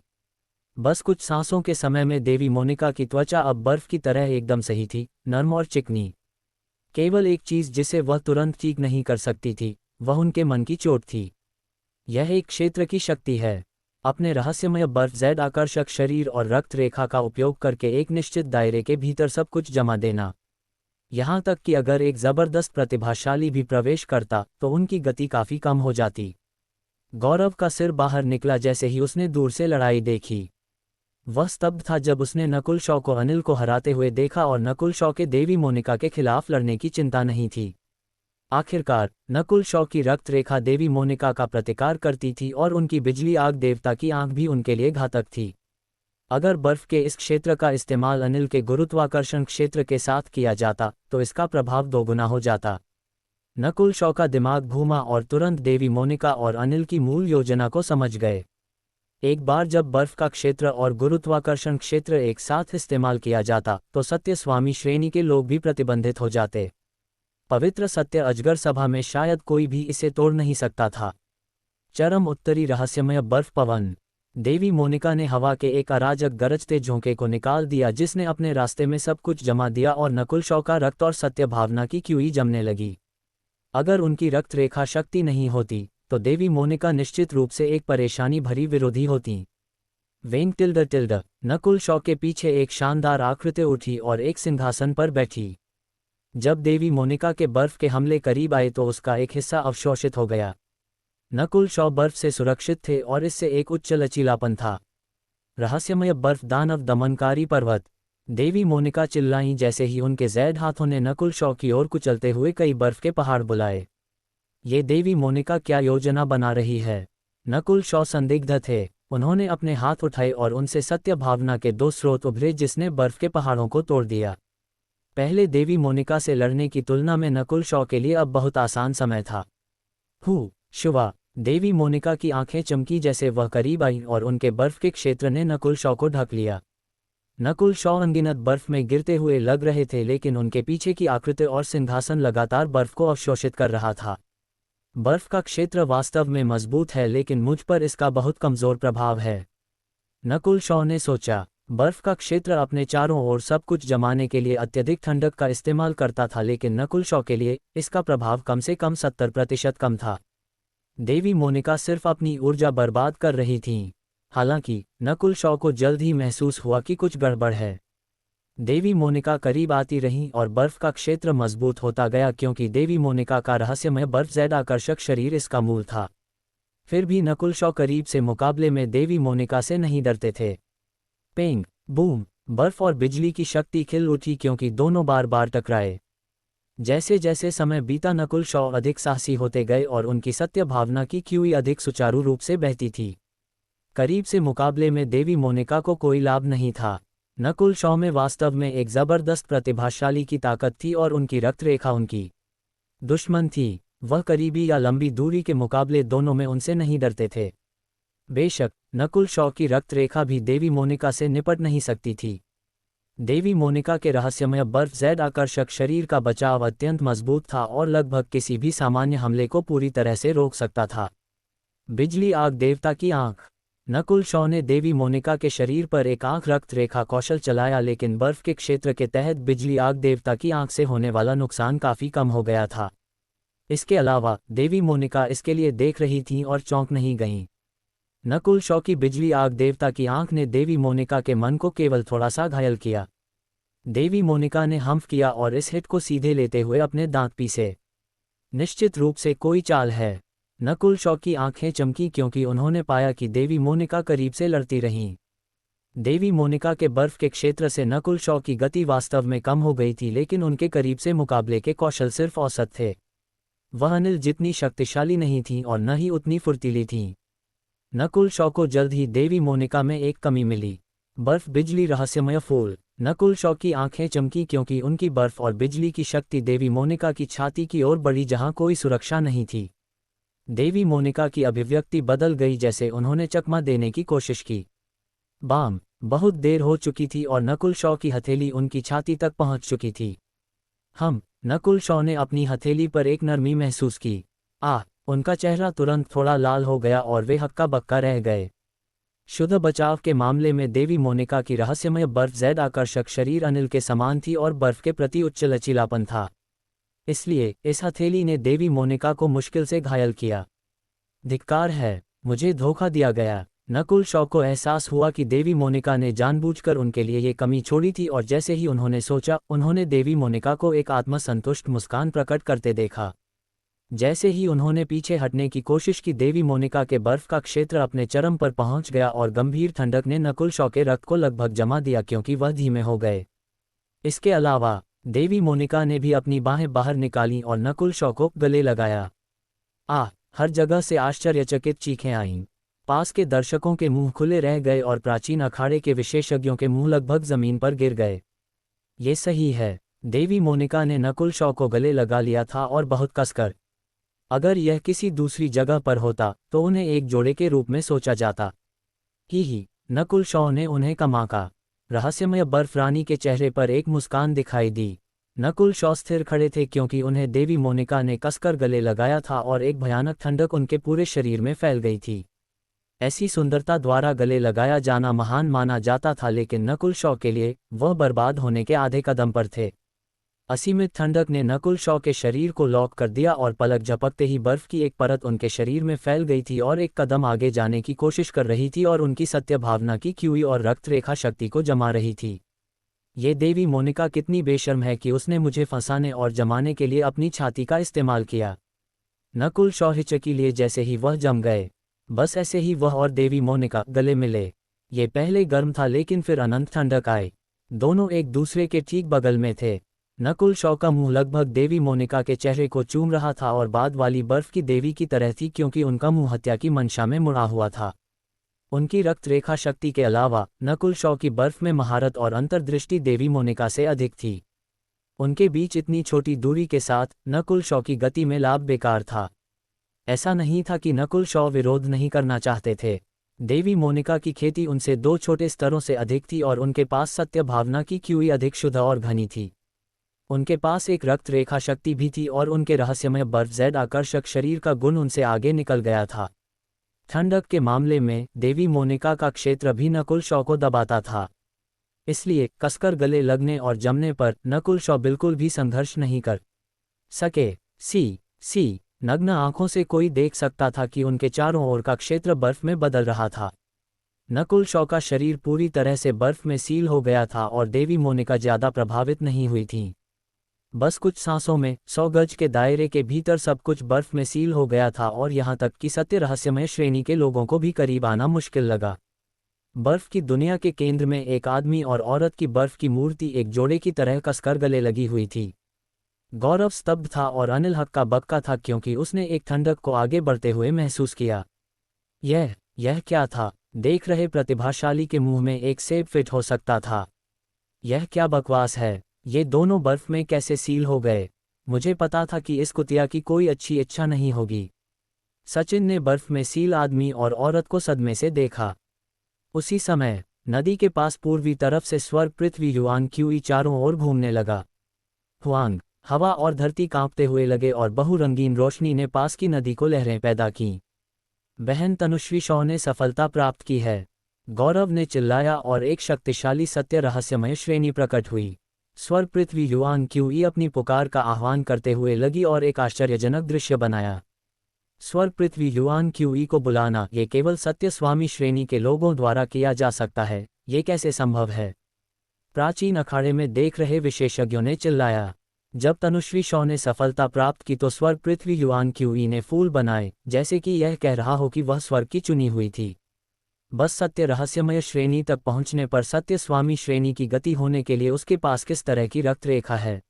बस कुछ सांसों के समय में देवी मोनिका की त्वचा अब बर्फ की तरह एकदम सही थी, नर्म और चिकनी। केवल एक चीज जिसे वह तुरंत ठीक नहीं कर सकती थी, वह उनके मन की चोट थी। यह एक क्षेत्र की शक्ति है। अपने रहस्यमय बर्फ जैड आकर्षक शरीर और रक्त रेखा का उपयोग करके एक निश्चित दायरे के भीतर सब कुछ जमा देना। यहाँ तक कि अगर एक जबरदस्त प्रतिभाशाली भी प्रवेश करता तो उनकी गति काफी कम हो जाती। गौरव का सिर बाहर निकला जैसे ही उसने दूर से लड़ाई देखी। वह स्तब्ध था जब उसने नकुल शॉ को अनिल को हराते हुए देखा और नकुल शॉ के देवी मोनिका के खिलाफ लड़ने की चिंता नहीं थी। आखिरकार नकुल शॉ की रक्त रेखा देवी मोनिका का प्रतिकार करती थी और उनकी बिजली आग देवता की आंख भी उनके लिए घातक थी। अगर बर्फ के इस क्षेत्र का इस्तेमाल अनिल के गुरुत्वाकर्षण क्षेत्र के साथ किया जाता तो इसका प्रभाव दोगुना हो जाता। नकुल शॉ का दिमाग घूमा और तुरंत देवी मोनिका और अनिल की मूल योजना को समझ गए। एक बार जब बर्फ का क्षेत्र और गुरुत्वाकर्षण क्षेत्र एक साथ इस्तेमाल किया जाता तो सत्य स्वामी श्रेणी के लोग भी प्रतिबंधित हो जाते। पवित्र सत्य अजगर सभा में शायद कोई भी इसे तोड़ नहीं सकता था। चरम उत्तरी रहस्यमय बर्फ पवन। देवी मोनिका ने हवा के एक अराजक गरजते झोंके को निकाल दिया जिसने अपने रास्ते में सब कुछ जमा दिया और नकुल शॉ का रक्त और सत्य भावना की क्यूई जमने लगी। अगर उनकी रक्त रेखा शक्ति नहीं होती तो देवी मोनिका निश्चित रूप से एक परेशानी भरी विरोधी होती। वेंग टिल्ड टिल्ड, नकुल शॉ के पीछे एक शानदार आकृति उठी और एक सिंहासन पर बैठी। जब देवी मोनिका के बर्फ के हमले करीब आए तो उसका एक हिस्सा अवशोषित हो गया। नकुल शॉ बर्फ से सुरक्षित थे और इससे एक उच्च लचीलापन था। रहस्यमय बर्फ दानव दमनकारी पर्वत। देवी मोनिका चिल्लाईं जैसे ही उनके जैद हाथों ने नकुल शॉ की ओर कुचलते हुए कई बर्फ के पहाड़ बुलाए। ये देवी मोनिका क्या योजना बना रही है? नकुल शॉ संदिग्ध थे। उन्होंने अपने हाथ उठाए और उनसे सत्य भावना के दो स्रोत उभरे जिसने बर्फ के पहाड़ों को तोड़ दिया। पहले देवी मोनिका से लड़ने की तुलना में नकुल शॉ के लिए अब बहुत आसान समय था। शुवा! देवी मोनिका की आंखें चमकी जैसे वह करीब आई और उनके बर्फ के क्षेत्र ने नकुल शॉ को ढक लिया। नकुल शॉ अनगिनत बर्फ में गिरते हुए लग रहे थे लेकिन उनके पीछे की आकृति और सिंहासन लगातार बर्फ को अवशोषित कर रहा था। बर्फ का क्षेत्र वास्तव में मजबूत है लेकिन मुझ पर इसका बहुत कमजोर प्रभाव है, नकुल शॉ ने सोचा। बर्फ का क्षेत्र अपने चारों ओर सब कुछ जमाने के लिए अत्यधिक ठंडक का इस्तेमाल करता था लेकिन नकुल शॉ के लिए इसका प्रभाव कम से कम 70% कम था। देवी मोनिका सिर्फ अपनी ऊर्जा बर्बाद कर रही थीं। हालांकि नकुल शॉ को जल्द ही महसूस हुआ कि कुछ गड़बड़ है। देवी मोनिका करीब आती रहीं और बर्फ का क्षेत्र मजबूत होता गया क्योंकि देवी मोनिका का रहस्यमय बर्फ ज़्यादा आकर्षक शरीर इसका मूल था। फिर भी नकुल शॉ करीब से मुकाबले में देवी मोनिका से नहीं डरते थे। पेंग बूम! बर्फ और बिजली की शक्ति खिल उठी क्योंकि दोनों बार बार टकराए। जैसे जैसे समय बीता नकुल शॉ अधिक साहसी होते गए और उनकी सत्य भावना की क्यूई अधिक सुचारू रूप से बहती थी। करीब से मुकाबले में देवी मोनिका को कोई लाभ नहीं था। नकुल शॉ में वास्तव में एक जबरदस्त प्रतिभाशाली की ताकत थी और उनकी रक्त रेखा उनकी दुश्मन थी। वह करीबी या लंबी दूरी के मुकाबले दोनों में उनसे नहीं डरते थे। बेशक नकुल शॉ की रक्त रेखा भी देवी मोनिका से निपट नहीं सकती थी। देवी मोनिका के रहस्यमय बर्फ ज़ैद आकर्षक शरीर का बचाव अत्यंत मजबूत था और लगभग किसी भी सामान्य हमले को पूरी तरह से रोक सकता था। बिजली आग देवता की आंख! नकुल शॉ ने देवी मोनिका के शरीर पर एक आंख रक्त रेखा कौशल चलाया लेकिन बर्फ के क्षेत्र के तहत बिजली आग देवता की आंख से होने वाला नुकसान काफ़ी कम हो गया था। इसके अलावा देवी मोनिका इसके लिए देख रही थीं और चौंक नहीं गईं। नकुल शॉ की बिजली आग देवता की आंख ने देवी मोनिका के मन को केवल थोड़ा सा घायल किया। देवी मोनिका ने हम्फ किया और इस हिट को सीधे लेते हुए अपने दांत पीसे। निश्चित रूप से कोई चाल है। नकुल शॉ की आंखें चमकी क्योंकि उन्होंने पाया कि देवी मोनिका करीब से लड़ती रहीं। देवी मोनिका के बर्फ के क्षेत्र से नकुल शॉ की गति वास्तव में कम हो गई थी लेकिन उनके करीब से मुकाबले के कौशल सिर्फ औसत थे। वह अनिल जितनी शक्तिशाली नहीं थीं और न ही उतनी फुर्तीली थीं। नकुल शॉ को जल्द ही देवी मोनिका में एक कमी मिली। बर्फ बिजली रहस्यमय फूल! नकुल शॉ की आंखें चमकी क्योंकि उनकी बर्फ और बिजली की शक्ति देवी मोनिका की छाती की ओर बढ़ी जहां कोई सुरक्षा नहीं थी। देवी मोनिका की अभिव्यक्ति बदल गई जैसे उन्होंने चकमा देने की कोशिश की। बाम! बहुत देर हो चुकी थी और नकुल शॉ की हथेली उनकी छाती तक पहुंच चुकी थी। नकुल शॉ ने अपनी हथेली पर एक नरमी महसूस की। उनका चेहरा तुरंत थोड़ा लाल हो गया और वे हक्का बक्का रह गए। शुद्ध बचाव के मामले में देवी मोनिका की रहस्यमय बर्फ ज़ैद आकर्षक शरीर अनिल के समान थी और बर्फ के प्रति उच्च लचीलापन था। इसलिए इस हथेली ने देवी मोनिका को मुश्किल से घायल किया। धिक्कार है, मुझे धोखा दिया गया। नकुल शॉ को एहसास हुआ कि देवी मोनिका ने जानबूझकर उनके लिए ये कमी छोड़ी थी और जैसे ही उन्होंने सोचा उन्होंने देवी मोनिका को एक आत्मसंतुष्ट मुस्कान प्रकट करते देखा। जैसे ही उन्होंने पीछे हटने की कोशिश की देवी मोनिका के बर्फ का क्षेत्र अपने चरम पर पहुंच गया और गंभीर ठंडक ने नकुल शॉ के रक्त को लगभग जमा दिया क्योंकि वह धीमे हो गए। इसके अलावा देवी मोनिका ने भी अपनी बाहें बाहर निकालीं और नकुल शॉ को गले लगाया। हर जगह से आश्चर्यचकित चीखें आईं। पास के दर्शकों के मुंह खुले रह गए और प्राचीन अखाड़े के विशेषज्ञों के मुंह लगभग जमीन पर गिर गए। ये सही है, देवी मोनिका ने नकुल शॉ को गले लगा लिया था और बहुत कसकर। अगर यह किसी दूसरी जगह पर होता तो उन्हें एक जोड़े के रूप में सोचा जाता। नकुल शॉ ने उन्हें कमाका। रहस्यमय बर्फ रानी के चेहरे पर एक मुस्कान दिखाई दी। नकुल शॉ स्थिर खड़े थे क्योंकि उन्हें देवी मोनिका ने कसकर गले लगाया था और एक भयानक ठंडक उनके पूरे शरीर में फैल गई थी। ऐसी सुंदरता द्वारा गले लगाया जाना महान माना जाता था लेकिन नकुल शॉ के लिए वह बर्बाद होने के आधे कदम पर थे। असीमित ठंडक ने नकुल शॉ के शरीर को लॉक कर दिया और पलक झपकते ही बर्फ की एक परत उनके शरीर में फैल गई थी और एक कदम आगे जाने की कोशिश कर रही थी और उनकी सत्य भावना की क्यूई और रक्त रेखा शक्ति को जमा रही थी। ये देवी मोनिका कितनी बेशर्म है कि उसने मुझे फंसाने और जमाने के लिए अपनी छाती का इस्तेमाल किया। नकुल शॉ हिचकी लिए जैसे ही वह जम गए। बस ऐसे ही वह और देवी मोनिका गले मिले। ये पहले गर्म था लेकिन फिर अनंत ठंडक आई। दोनों एक दूसरे के ठीक बगल में थे। नकुल शॉ का मुंह लगभग देवी मोनिका के चेहरे को चूम रहा था और बाद वाली बर्फ की देवी की तरह थी, क्योंकि उनका मुंह हत्या की मंशा में मुड़ा हुआ था। उनकी रक्त रेखा शक्ति के अलावा नकुल शॉ की बर्फ में महारत और अंतर्दृष्टि देवी मोनिका से अधिक थी। उनके बीच इतनी छोटी दूरी के साथ नकुल शॉ की गति में लाभ बेकार था। ऐसा नहीं था कि नकुल शॉ विरोध नहीं करना चाहते थे। देवी मोनिका की खेती उनसे 2 छोटे स्तरों से अधिक थी और उनके पास सत्य भावना की क्यूई अधिक शुद्ध और घनी थी। उनके पास एक रक्त रेखा शक्ति भी थी और उनके रहस्यमय बर्फ जेड आकर्षक शरीर का गुण उनसे आगे निकल गया था। ठंडक के मामले में देवी मोनिका का क्षेत्र भी नकुल शॉ को दबाता था। इसलिए कसकर गले लगने और जमने पर नकुल शॉ बिल्कुल भी संघर्ष नहीं कर सके। सी नग्न आंखों से कोई देख सकता था कि उनके चारों ओर का क्षेत्र बर्फ में बदल रहा था। नकुल शॉ का शरीर पूरी तरह से बर्फ में सील हो गया था और देवी मोनिका ज्यादा प्रभावित नहीं हुई थी। बस कुछ सांसों में 100 गज के दायरे के भीतर सब कुछ बर्फ में सील हो गया था और यहाँ तक कि सत्य रहस्यमय श्रेणी के लोगों को भी करीब आना मुश्किल लगा। बर्फ की दुनिया के केंद्र में एक आदमी और औरत की बर्फ की मूर्ति एक जोड़े की तरह कसकर गले लगी हुई थी। गौरव स्तब्ध था और अनिल हक्का बक्का था, क्योंकि उसने एक ठंडक को आगे बढ़ते हुए महसूस किया। यह क्या था? देख रहे प्रतिभाशाली के मुंह में एक सेब फिट हो सकता था। यह क्या बकवास है? ये दोनों बर्फ में कैसे सील हो गए? मुझे पता था कि इस कुतिया की कोई अच्छी इच्छा नहीं होगी। सचिन ने बर्फ में सील आदमी और औरत को सदमे से देखा। उसी समय नदी के पास पूर्वी तरफ से स्वर्ग पृथ्वी युआंग क्यूई चारों ओर घूमने लगा। हुआंग, हवा और धरती कांपते हुए लगे और बहुरंगीन रोशनी ने पास की नदी को लहरें पैदा की। बहन तनुश्री शॉ ने सफलता प्राप्त की है, गौरव ने चिल्लाया और एक शक्तिशाली सत्य रहस्यमय श्रेणी प्रकट हुई। स्वर्ग पृथ्वी युआंग क्यूई अपनी पुकार का आह्वान करते हुए लगी और एक आश्चर्यजनक दृश्य बनाया। स्वर्ग पृथ्वी युआंग क्यूई को बुलाना ये केवल सत्य स्वामी श्रेणी के लोगों द्वारा किया जा सकता है। ये कैसे संभव है? प्राचीन अखाड़े में देख रहे विशेषज्ञों ने चिल्लाया। जब तनुश्री शॉ ने सफलता प्राप्त की तो स्वर्ग पृथ्वी युआंग क्यूई ने फूल बनाए, जैसे कि यह कह रहा हो कि वह स्वर्ग की चुनी हुई थी। बस सत्य रहस्यमय श्रेणी तक पहुंचने पर सत्य स्वामी श्रेणी की गति होने के लिए उसके पास किस तरह की रक्त रेखा है।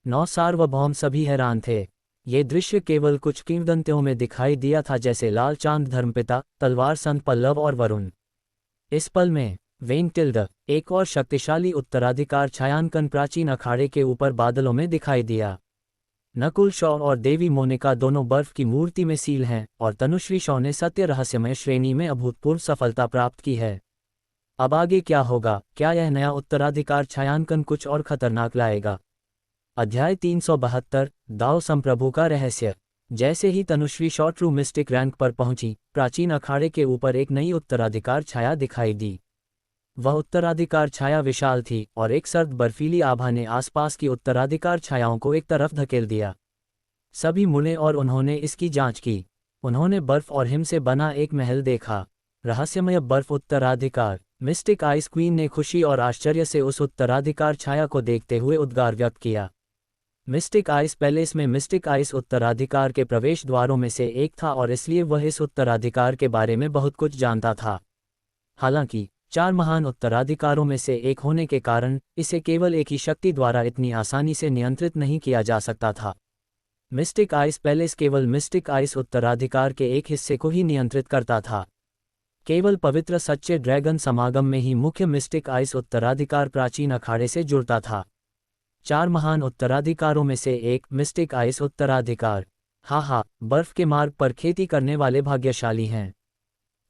9 सार्वभौम सभी हैरान थे। ये दृश्य केवल कुछ किंवदंतियों में दिखाई दिया था, जैसे लाल चांद धर्मपिता, तलवार संत पल्लव और वरुण। इस पल में वेंटिल्ड, एक और शक्तिशाली उत्तराधिकार छायांकन प्राचीन अखाड़े के ऊपर बादलों में दिखाई दिया। नकुल शॉ और देवी मोनिका दोनों बर्फ की मूर्ति में सील हैं और तनुश्री शॉ ने सत्य रहस्यमय श्रेणी में अभूतपूर्व सफलता प्राप्त की है। अब आगे क्या होगा? क्या यह नया उत्तराधिकार छायांकन कुछ और खतरनाक लाएगा? अध्याय 372 दाओ संप्रभु का रहस्य। जैसे ही Tanushree Shaw true mystic rank पर पहुंची, प्राचीन अखाड़े के ऊपर एक नई उत्तराधिकार छाया दिखाई दी। वह उत्तराधिकार छाया विशाल थी और एक सर्द बर्फीली आभा ने आसपास की उत्तराधिकार छायाओं को एक तरफ धकेल दिया। सभी मुड़े और उन्होंने इसकी जांच की। उन्होंने बर्फ और हिम से बना एक महल देखा। रहस्यमय बर्फ उत्तराधिकार। मिस्टिक आइस क्वीन ने खुशी और आश्चर्य से उस उत्तराधिकार छाया को देखते हुए उद्गार व्यक्त किया। मिस्टिक आइस पैलेस में मिस्टिक आइस उत्तराधिकार के प्रवेश द्वारों में से एक था और इसलिए वह इस उत्तराधिकार के बारे में बहुत कुछ जानता था। हालांकि 4 महान उत्तराधिकारों में से एक होने के कारण इसे केवल एक ही शक्ति द्वारा इतनी आसानी से नियंत्रित नहीं किया जा सकता था। मिस्टिक आइस पैलेस केवल मिस्टिक आइस उत्तराधिकार के एक हिस्से को ही नियंत्रित करता था। केवल पवित्र सच्चे ड्रैगन समागम में ही मुख्य मिस्टिक आइस उत्तराधिकार प्राचीन अखाड़े से जुड़ता था। 4 महान उत्तराधिकारों में से एक मिस्टिक आइस उत्तराधिकार। बर्फ के मार्ग पर खेती करने वाले भाग्यशाली हैं।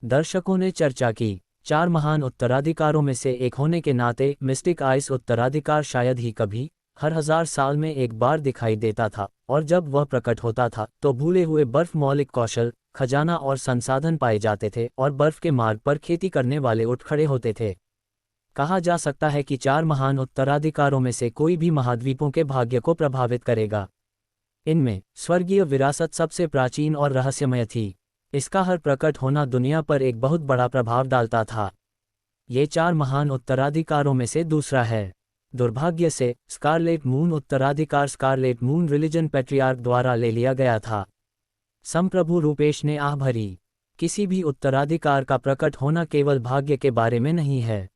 दर्शकों ने चर्चा की। 4 महान उत्तराधिकारों में से एक होने के नाते मिस्टिक आइस उत्तराधिकार शायद ही कभी, हर 1000 साल में एक बार दिखाई देता था, और जब वह प्रकट होता था तो भूले हुए बर्फ मौलिक कौशल, खजाना और संसाधन पाए जाते थे और बर्फ के मार्ग पर खेती करने वाले उठ खड़े होते थे। कहा जा सकता है कि 4 महान उत्तराधिकारों में से कोई भी महाद्वीपों के भाग्य को प्रभावित करेगा। इनमें स्वर्गीय विरासत सबसे प्राचीन और रहस्यमय थी। इसका हर प्रकट होना दुनिया पर एक बहुत बड़ा प्रभाव डालता था। ये 4 महान उत्तराधिकारों में से दूसरा है। दुर्भाग्य से स्कारलेट मून उत्तराधिकार स्कारलेट मून रिलीजन पैट्रियार्क द्वारा ले लिया गया था। संप्रभु रूपेश ने आह भरी। किसी भी उत्तराधिकार का प्रकट होना केवल भाग्य के बारे में नहीं है।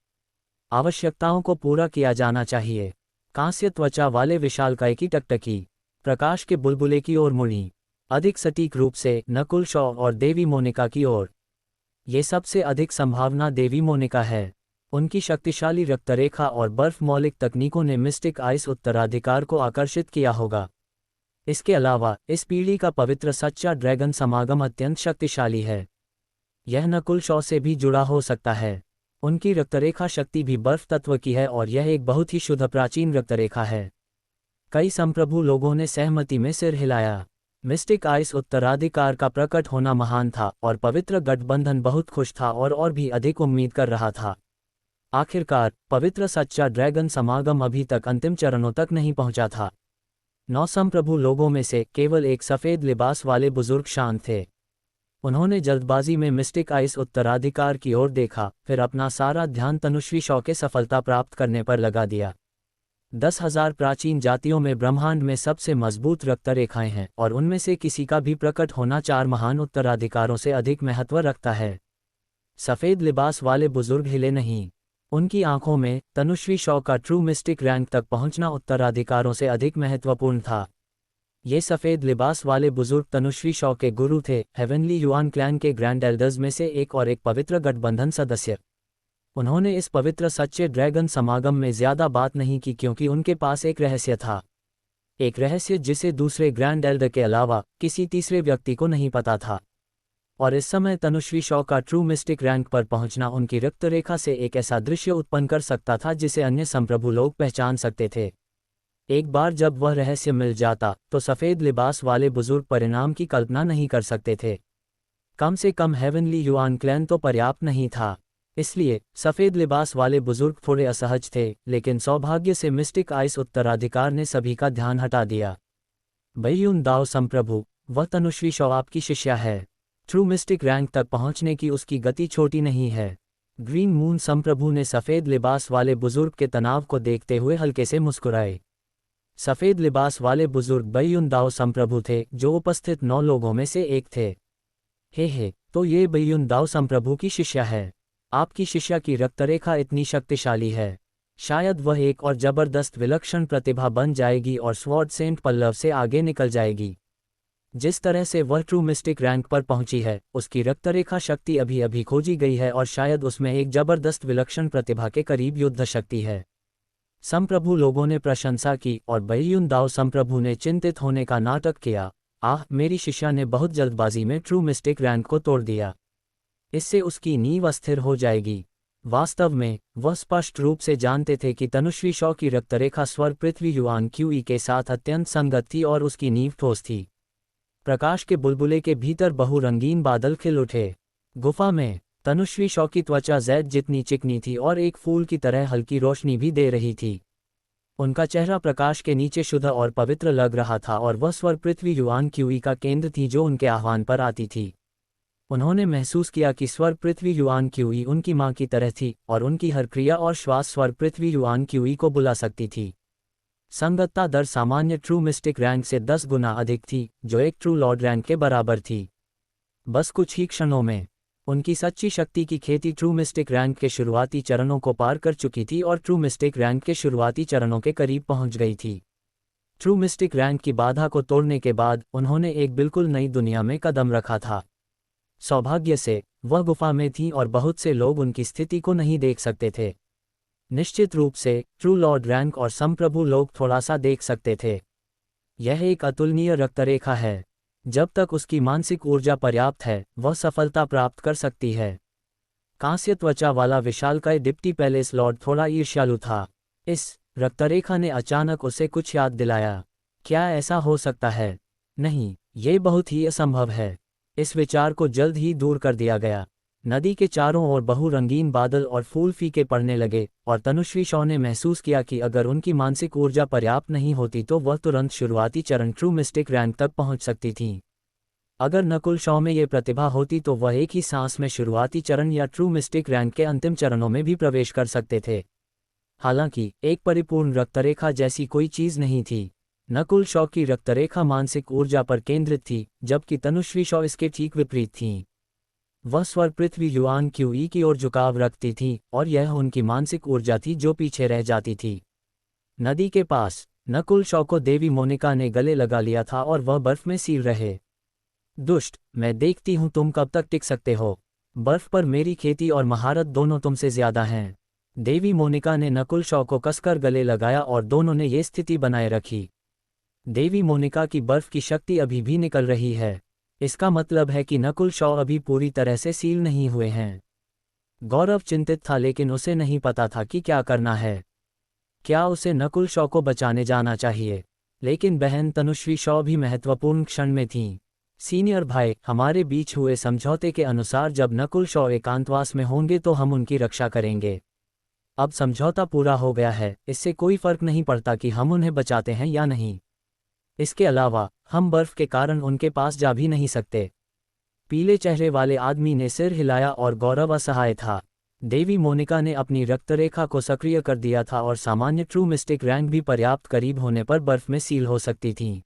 आवश्यकताओं को पूरा किया जाना चाहिए। कांस्य त्वचा वाले विशालकाय की टकटकी प्रकाश के बुलबुले की ओर मुड़ी, अधिक सटीक रूप से नकुल शॉ और देवी मोनिका की ओर। ये सबसे अधिक संभावना देवी मोनिका है। उनकी शक्तिशाली रक्तरेखा और बर्फ मौलिक तकनीकों ने मिस्टिक आइस उत्तराधिकार को आकर्षित किया होगा। इसके अलावा इस पीढ़ी का पवित्र सच्चा ड्रैगन समागम अत्यंत शक्तिशाली है। यह नकुल शॉ से भी जुड़ा हो सकता है। उनकी रक्तरेखा शक्ति भी बर्फ तत्व की है और यह एक बहुत ही शुद्ध प्राचीन रक्तरेखा है। कई संप्रभु लोगों ने सहमति में सिर हिलाया। मिस्टिक आइस उत्तराधिकार का प्रकट होना महान था और पवित्र गठबंधन बहुत खुश था और भी अधिक उम्मीद कर रहा था। आखिरकार पवित्र सच्चा ड्रैगन समागम अभी तक अंतिम चरणों तक नहीं पहुंचा था। 9 संप्रभु लोगों में से केवल एक सफ़ेद लिबास वाले बुजुर्ग शांत थे। उन्होंने जल्दबाजी में मिस्टिक आइस उत्तराधिकार की ओर देखा, फिर अपना सारा ध्यान तनुश्री शॉ के सफलता प्राप्त करने पर लगा दिया। 10,000 प्राचीन जातियों में ब्रह्मांड में सबसे मजबूत रक्तरेखाएं हैं और उनमें से किसी का भी प्रकट होना 4 महान उत्तराधिकारों से अधिक महत्व रखता है। सफ़ेद लिबास वाले बुजुर्ग हिले नहीं। उनकी आंखों में तनुश्री शॉ का ट्रू मिस्टिक रैंक तक पहुंचना उत्तराधिकारों से अधिक महत्वपूर्ण था। ये सफ़ेद लिबास वाले बुजुर्ग तनुश्री शॉ के गुरु थे, हेवनली युआन क्लैन के ग्रैंड एल्डर्स में से एक और एक पवित्र गठबंधन सदस्य। उन्होंने इस पवित्र सच्चे ड्रैगन समागम में ज़्यादा बात नहीं की क्योंकि उनके पास एक रहस्य था। एक रहस्य जिसे दूसरे ग्रैंड एल्डर के अलावा किसी तीसरे व्यक्ति को नहीं पता था। और इस समय तनुश्री शॉ का ट्रू मिस्टिक रैंक पर पहुंचना उनकी रक्तरेखा से एक ऐसा दृश्य उत्पन्न कर सकता था जिसे अन्य संप्रभु लोग पहचान सकते थे। एक बार जब वह रहस्य मिल जाता तो सफ़ेद लिबास वाले बुजुर्ग परिणाम की कल्पना नहीं कर सकते थे। कम से कम हेवनली युआन क्लैन तो पर्याप्त नहीं था। इसलिए सफ़ेद लिबास वाले बुजुर्ग थोड़े असहज थे, लेकिन सौभाग्य से मिस्टिक आइस उत्तराधिकार ने सभी का ध्यान हटा दिया। बैयुन दाओ संप्रभु, वह तनुश्री शॉ आपकी शिष्या है। ट्रू मिस्टिक रैंक तक पहुंचने की उसकी गति छोटी नहीं है। ग्रीन मून संप्रभु ने सफ़ेद लिबास वाले बुजुर्ग के तनाव को देखते हुए हल्के से मुस्कुराए। सफ़ेद लिबास वाले बुजुर्ग बैयुन दाओ संप्रभु थे, जो उपस्थित 9 लोगों में से एक थे। हे, तो ये बैयुन दाओ संप्रभु की शिष्या है। आपकी शिष्या की रक्तरेखा इतनी शक्तिशाली है। शायद वह एक और जबरदस्त विलक्षण प्रतिभा बन जाएगी और स्वॉर्ड सेंट पल्लव से आगे निकल जाएगी। जिस तरह से वह ट्रू मिस्टिक रैंक पर पहुंची है, उसकी रक्तरेखा शक्ति अभी अभी खोजी गई है और शायद उसमें एक जबरदस्त विलक्षण प्रतिभा के करीब युद्ध शक्ति है। संप्रभु लोगों ने प्रशंसा की और बैयुन दाओ संप्रभु ने चिंतित होने का नाटक किया। मेरी शिष्या ने बहुत जल्दबाजी में ट्रू मिस्टिक रैंक को तोड़ दिया। इससे उसकी नींव अस्थिर हो जाएगी। वास्तव में वह स्पष्ट रूप से जानते थे कि तनुश्री शॉ की रक्तरेखा स्वर्ग पृथ्वी युआन क्यूई के साथ अत्यंत संगत थी और उसकी नींव ठोस थी। प्रकाश के बुलबुले के भीतर बहुरंगीन बादल खिल उठे। गुफा में तनुश्री शॉ की त्वचा जैद जितनी चिकनी थी और एक फूल की तरह हल्की रोशनी भी दे रही थी। उनका चेहरा प्रकाश के नीचे शुद्ध और पवित्र लग रहा था और वह स्वर्ग पृथ्वी युआन क्यूई का केंद्र थी जो उनके आह्वान पर आती थी। उन्होंने महसूस किया कि स्वर्ग पृथ्वी युआन क्यूई उनकी मां की तरह थी और उनकी हर क्रिया और श्वास स्वर्ग पृथ्वी युआन क्यूई को बुला सकती थी। संगतता दर सामान्य ट्रू मिस्टिक रैंक से 10 गुना अधिक थी, जो एक ट्रू लॉर्ड रैंक के बराबर थी। बस कुछ ही क्षणों में उनकी सच्ची शक्ति की खेती ट्रू मिस्टिक रैंक के शुरुआती चरणों को पार कर चुकी थी और ट्रू मिस्टिक रैंक के शुरुआती चरणों के करीब पहुंच गई थी। ट्रू मिस्टिक रैंक की बाधा को तोड़ने के बाद उन्होंने एक बिल्कुल नई दुनिया में कदम रखा था। सौभाग्य से वह गुफा में थी और बहुत से लोग उनकी स्थिति को नहीं देख सकते थे। निश्चित रूप से ट्रू लॉर्ड रैंक और संप्रभु लोग थोड़ा सा देख सकते थे। यह एक अतुलनीय रक्तरेखा है। जब तक उसकी मानसिक ऊर्जा पर्याप्त है, वह सफलता प्राप्त कर सकती है। कांस्य त्वचा वाला विशालकाय डिप्टी पैलेस लॉर्ड थोड़ा ईर्ष्यालु था। इस रक्तरेखा ने अचानक उसे कुछ याद दिलाया। क्या ऐसा हो सकता है? नहीं, ये बहुत ही असंभव है। इस विचार को जल्द ही दूर कर दिया गया। नदी के चारों ओर बहुरंगीन बादल और फूल फीके पड़ने लगे और तनुश्री शॉ ने महसूस किया कि अगर उनकी मानसिक ऊर्जा पर्याप्त नहीं होती तो वह तुरंत शुरुआती चरण ट्रू मिस्टिक रैंक तक पहुंच सकती थी। अगर नकुल शॉ में ये प्रतिभा होती तो वह एक ही सांस में शुरुआती चरण या ट्रू मिस्टिक रैंक के अंतिम चरणों में भी प्रवेश कर सकते थे। हालांकि एक परिपूर्ण रक्तरेखा जैसी कोई चीज़ नहीं थी। नकुल शॉ की रक्तरेखा मानसिक ऊर्जा पर केंद्रित थी, जबकि तनुश्री शॉ इसके ठीक विपरीत थीं। वह स्वर पृथ्वी युआन क्यूई की ओर झुकाव रखती थी और यह उनकी मानसिक ऊर्जा थी जो पीछे रह जाती थी। नदी के पास नकुल शॉ को देवी मोनिका ने गले लगा लिया था और वह बर्फ में सील रहे। दुष्ट, मैं देखती हूँ तुम कब तक टिक सकते हो। बर्फ पर मेरी खेती और महारत दोनों तुमसे ज्यादा हैं। देवी मोनिका ने नकुल शॉ को कसकर गले लगाया और दोनों ने ये स्थिति बनाए रखी। देवी मोनिका की बर्फ की शक्ति अभी भी निकल रही है। इसका मतलब है कि नकुल शॉ अभी पूरी तरह से सील नहीं हुए हैं। गौरव चिंतित था लेकिन उसे नहीं पता था कि क्या करना है। क्या उसे नकुल शॉ को बचाने जाना चाहिए? लेकिन बहन तनुश्री शॉ भी महत्वपूर्ण क्षण में थीं। सीनियर भाई, हमारे बीच हुए समझौते के अनुसार जब नकुल शॉ एकांतवास में होंगे तो हम उनकी रक्षा करेंगे। अब समझौता पूरा हो गया है, इससे कोई फर्क नहीं पड़ता कि हम उन्हें बचाते हैं या नहीं। इसके अलावा हम बर्फ के कारण उनके पास जा भी नहीं सकते। पीले चेहरे वाले आदमी ने सिर हिलाया और गौरव असहाय था। देवी मोनिका ने अपनी रक्तरेखा को सक्रिय कर दिया था और सामान्य ट्रू मिस्टिक रैंक भी पर्याप्त करीब होने पर बर्फ में सील हो सकती थी।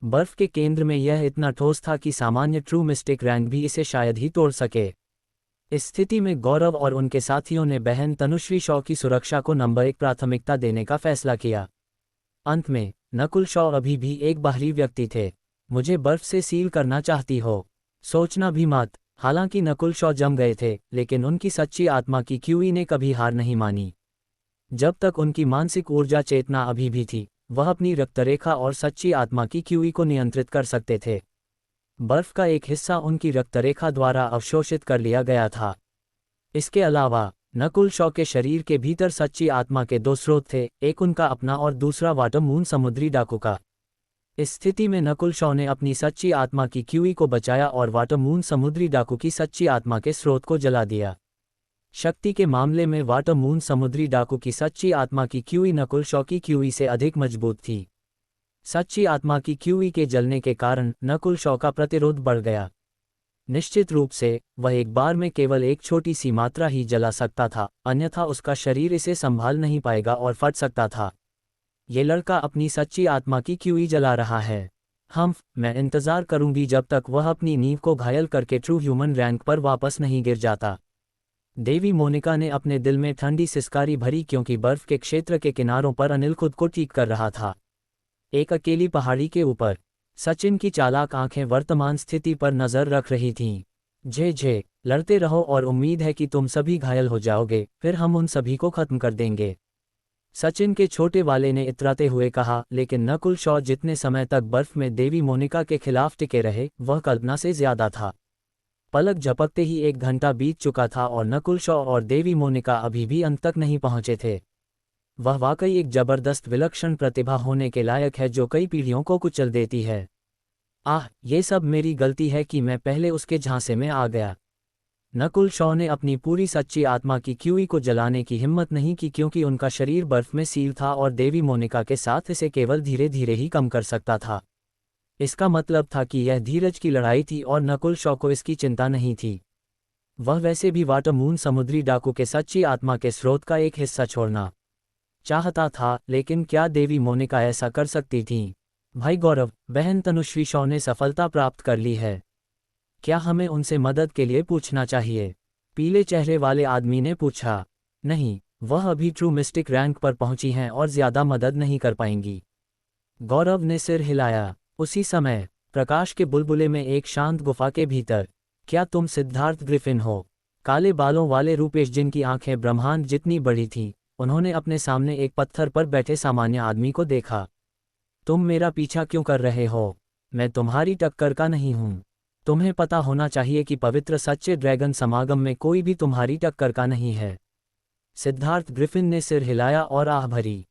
बर्फ के केंद्र में यह इतना ठोस था कि सामान्य ट्रू मिस्टिक रैंक भी इसे शायद ही तोड़ सके। इस स्थिति में गौरव और उनके साथियों ने बहन तनुश्री शॉ की सुरक्षा को नंबर 1 प्राथमिकता देने का फैसला किया। अंत में नकुल शॉ अभी भी एक बाहरी व्यक्ति थे। मुझे बर्फ से सील करना चाहती हो? सोचना भी मत। हालांकि नकुल शॉ जम गए थे, लेकिन उनकी सच्ची आत्मा की क्यूई ने कभी हार नहीं मानी। जब तक उनकी मानसिक ऊर्जा चेतना अभी भी थी, वह अपनी रक्तरेखा और सच्ची आत्मा की क्यूई को नियंत्रित कर सकते थे। बर्फ का एक हिस्सा उनकी रक्तरेखा द्वारा अवशोषित कर लिया गया था। इसके अलावा नकुल शॉ के शरीर के भीतर सच्ची आत्मा के 2 स्रोत थे, एक उनका अपना और दूसरा वाटर मून समुद्री डाकू का। इस स्थिति में नकुल शॉ ने अपनी सच्ची आत्मा की क्यूई को बचाया और वाटर मून समुद्री डाकू की सच्ची आत्मा के स्रोत को जला दिया। शक्ति के मामले में वाटर मून समुद्री डाकू की सच्ची आत्मा की क्यूई नकुल शॉ की क्यूई से अधिक मजबूत थी। सच्ची आत्मा की क्यूई के जलने के कारण नकुल शॉ का प्रतिरोध बढ़ गया। निश्चित रूप से वह एक बार में केवल एक छोटी सी मात्रा ही जला सकता था, अन्यथा उसका शरीर इसे संभाल नहीं पाएगा और फट सकता था। ये लड़का अपनी सच्ची आत्मा की क्यूई जला रहा है। मैं इंतजार करूंगी जब तक वह अपनी नींव को घायल करके ट्रू ह्यूमन रैंक पर वापस नहीं गिर जाता। देवी मोनिका ने अपने दिल में ठंडी सिसकारी भरी क्योंकि बर्फ के क्षेत्र के किनारों पर अनिल खुद को ठीक कर रहा था। एक अकेली पहाड़ी के ऊपर सचिन की चालाक आंखें वर्तमान स्थिति पर नजर रख रही थीं। जे लड़ते रहो और उम्मीद है कि तुम सभी घायल हो जाओगे, फिर हम उन सभी को खत्म कर देंगे, सचिन के छोटे वाले ने इतराते हुए कहा। लेकिन नकुल शॉ जितने समय तक बर्फ में देवी मोनिका के खिलाफ टिके रहे, वह कल्पना से ज्यादा था। पलक झपकते ही 1 घंटा बीत चुका था और नकुल शॉ और देवी मोनिका अभी भी अंत तक नहीं पहुंचे थे। वह वाकई एक जबरदस्त विलक्षण प्रतिभा होने के लायक है जो कई पीढ़ियों को कुचल देती है। ये सब मेरी गलती है कि मैं पहले उसके झांसे में आ गया। नकुल शॉ ने अपनी पूरी सच्ची आत्मा की क्यूई को जलाने की हिम्मत नहीं की क्योंकि उनका शरीर बर्फ में सील था और देवी मोनिका के साथ इसे केवल धीरे धीरे ही कम कर सकता था। इसका मतलब था कि यह धीरज की लड़ाई थी और नकुल शॉ को इसकी चिंता नहीं थी। वह वैसे भी वाटर मून समुद्री डाकू के सच्ची आत्मा के स्रोत का एक हिस्सा छोड़ना चाहता था, लेकिन क्या देवी मोनिका ऐसा कर सकती थीं? भाई गौरव, बहन तनुश्री शॉ ने सफलता प्राप्त कर ली है। क्या हमें उनसे मदद के लिए पूछना चाहिए? पीले चेहरे वाले आदमी ने पूछा। नहीं, वह अभी ट्रू मिस्टिक रैंक पर पहुंची हैं और ज्यादा मदद नहीं कर पाएंगी। गौरव ने सिर हिलाया। उसी समय प्रकाश के बुलबुले में एक शांत गुफा के भीतर, क्या तुम सिद्धार्थ ग्रिफिन हो? काले बालों वाले रूपेश जिनकी आंखें ब्रह्मांड जितनी बड़ी थीं, उन्होंने अपने सामने एक पत्थर पर बैठे सामान्य आदमी को देखा। तुम मेरा पीछा क्यों कर रहे हो? मैं तुम्हारी टक्कर का नहीं हूं। तुम्हें पता होना चाहिए कि पवित्र सच्चे ड्रैगन समागम में कोई भी तुम्हारी टक्कर का नहीं है। सिद्धार्थ ग्रिफिन ने सिर हिलाया और आह भरी।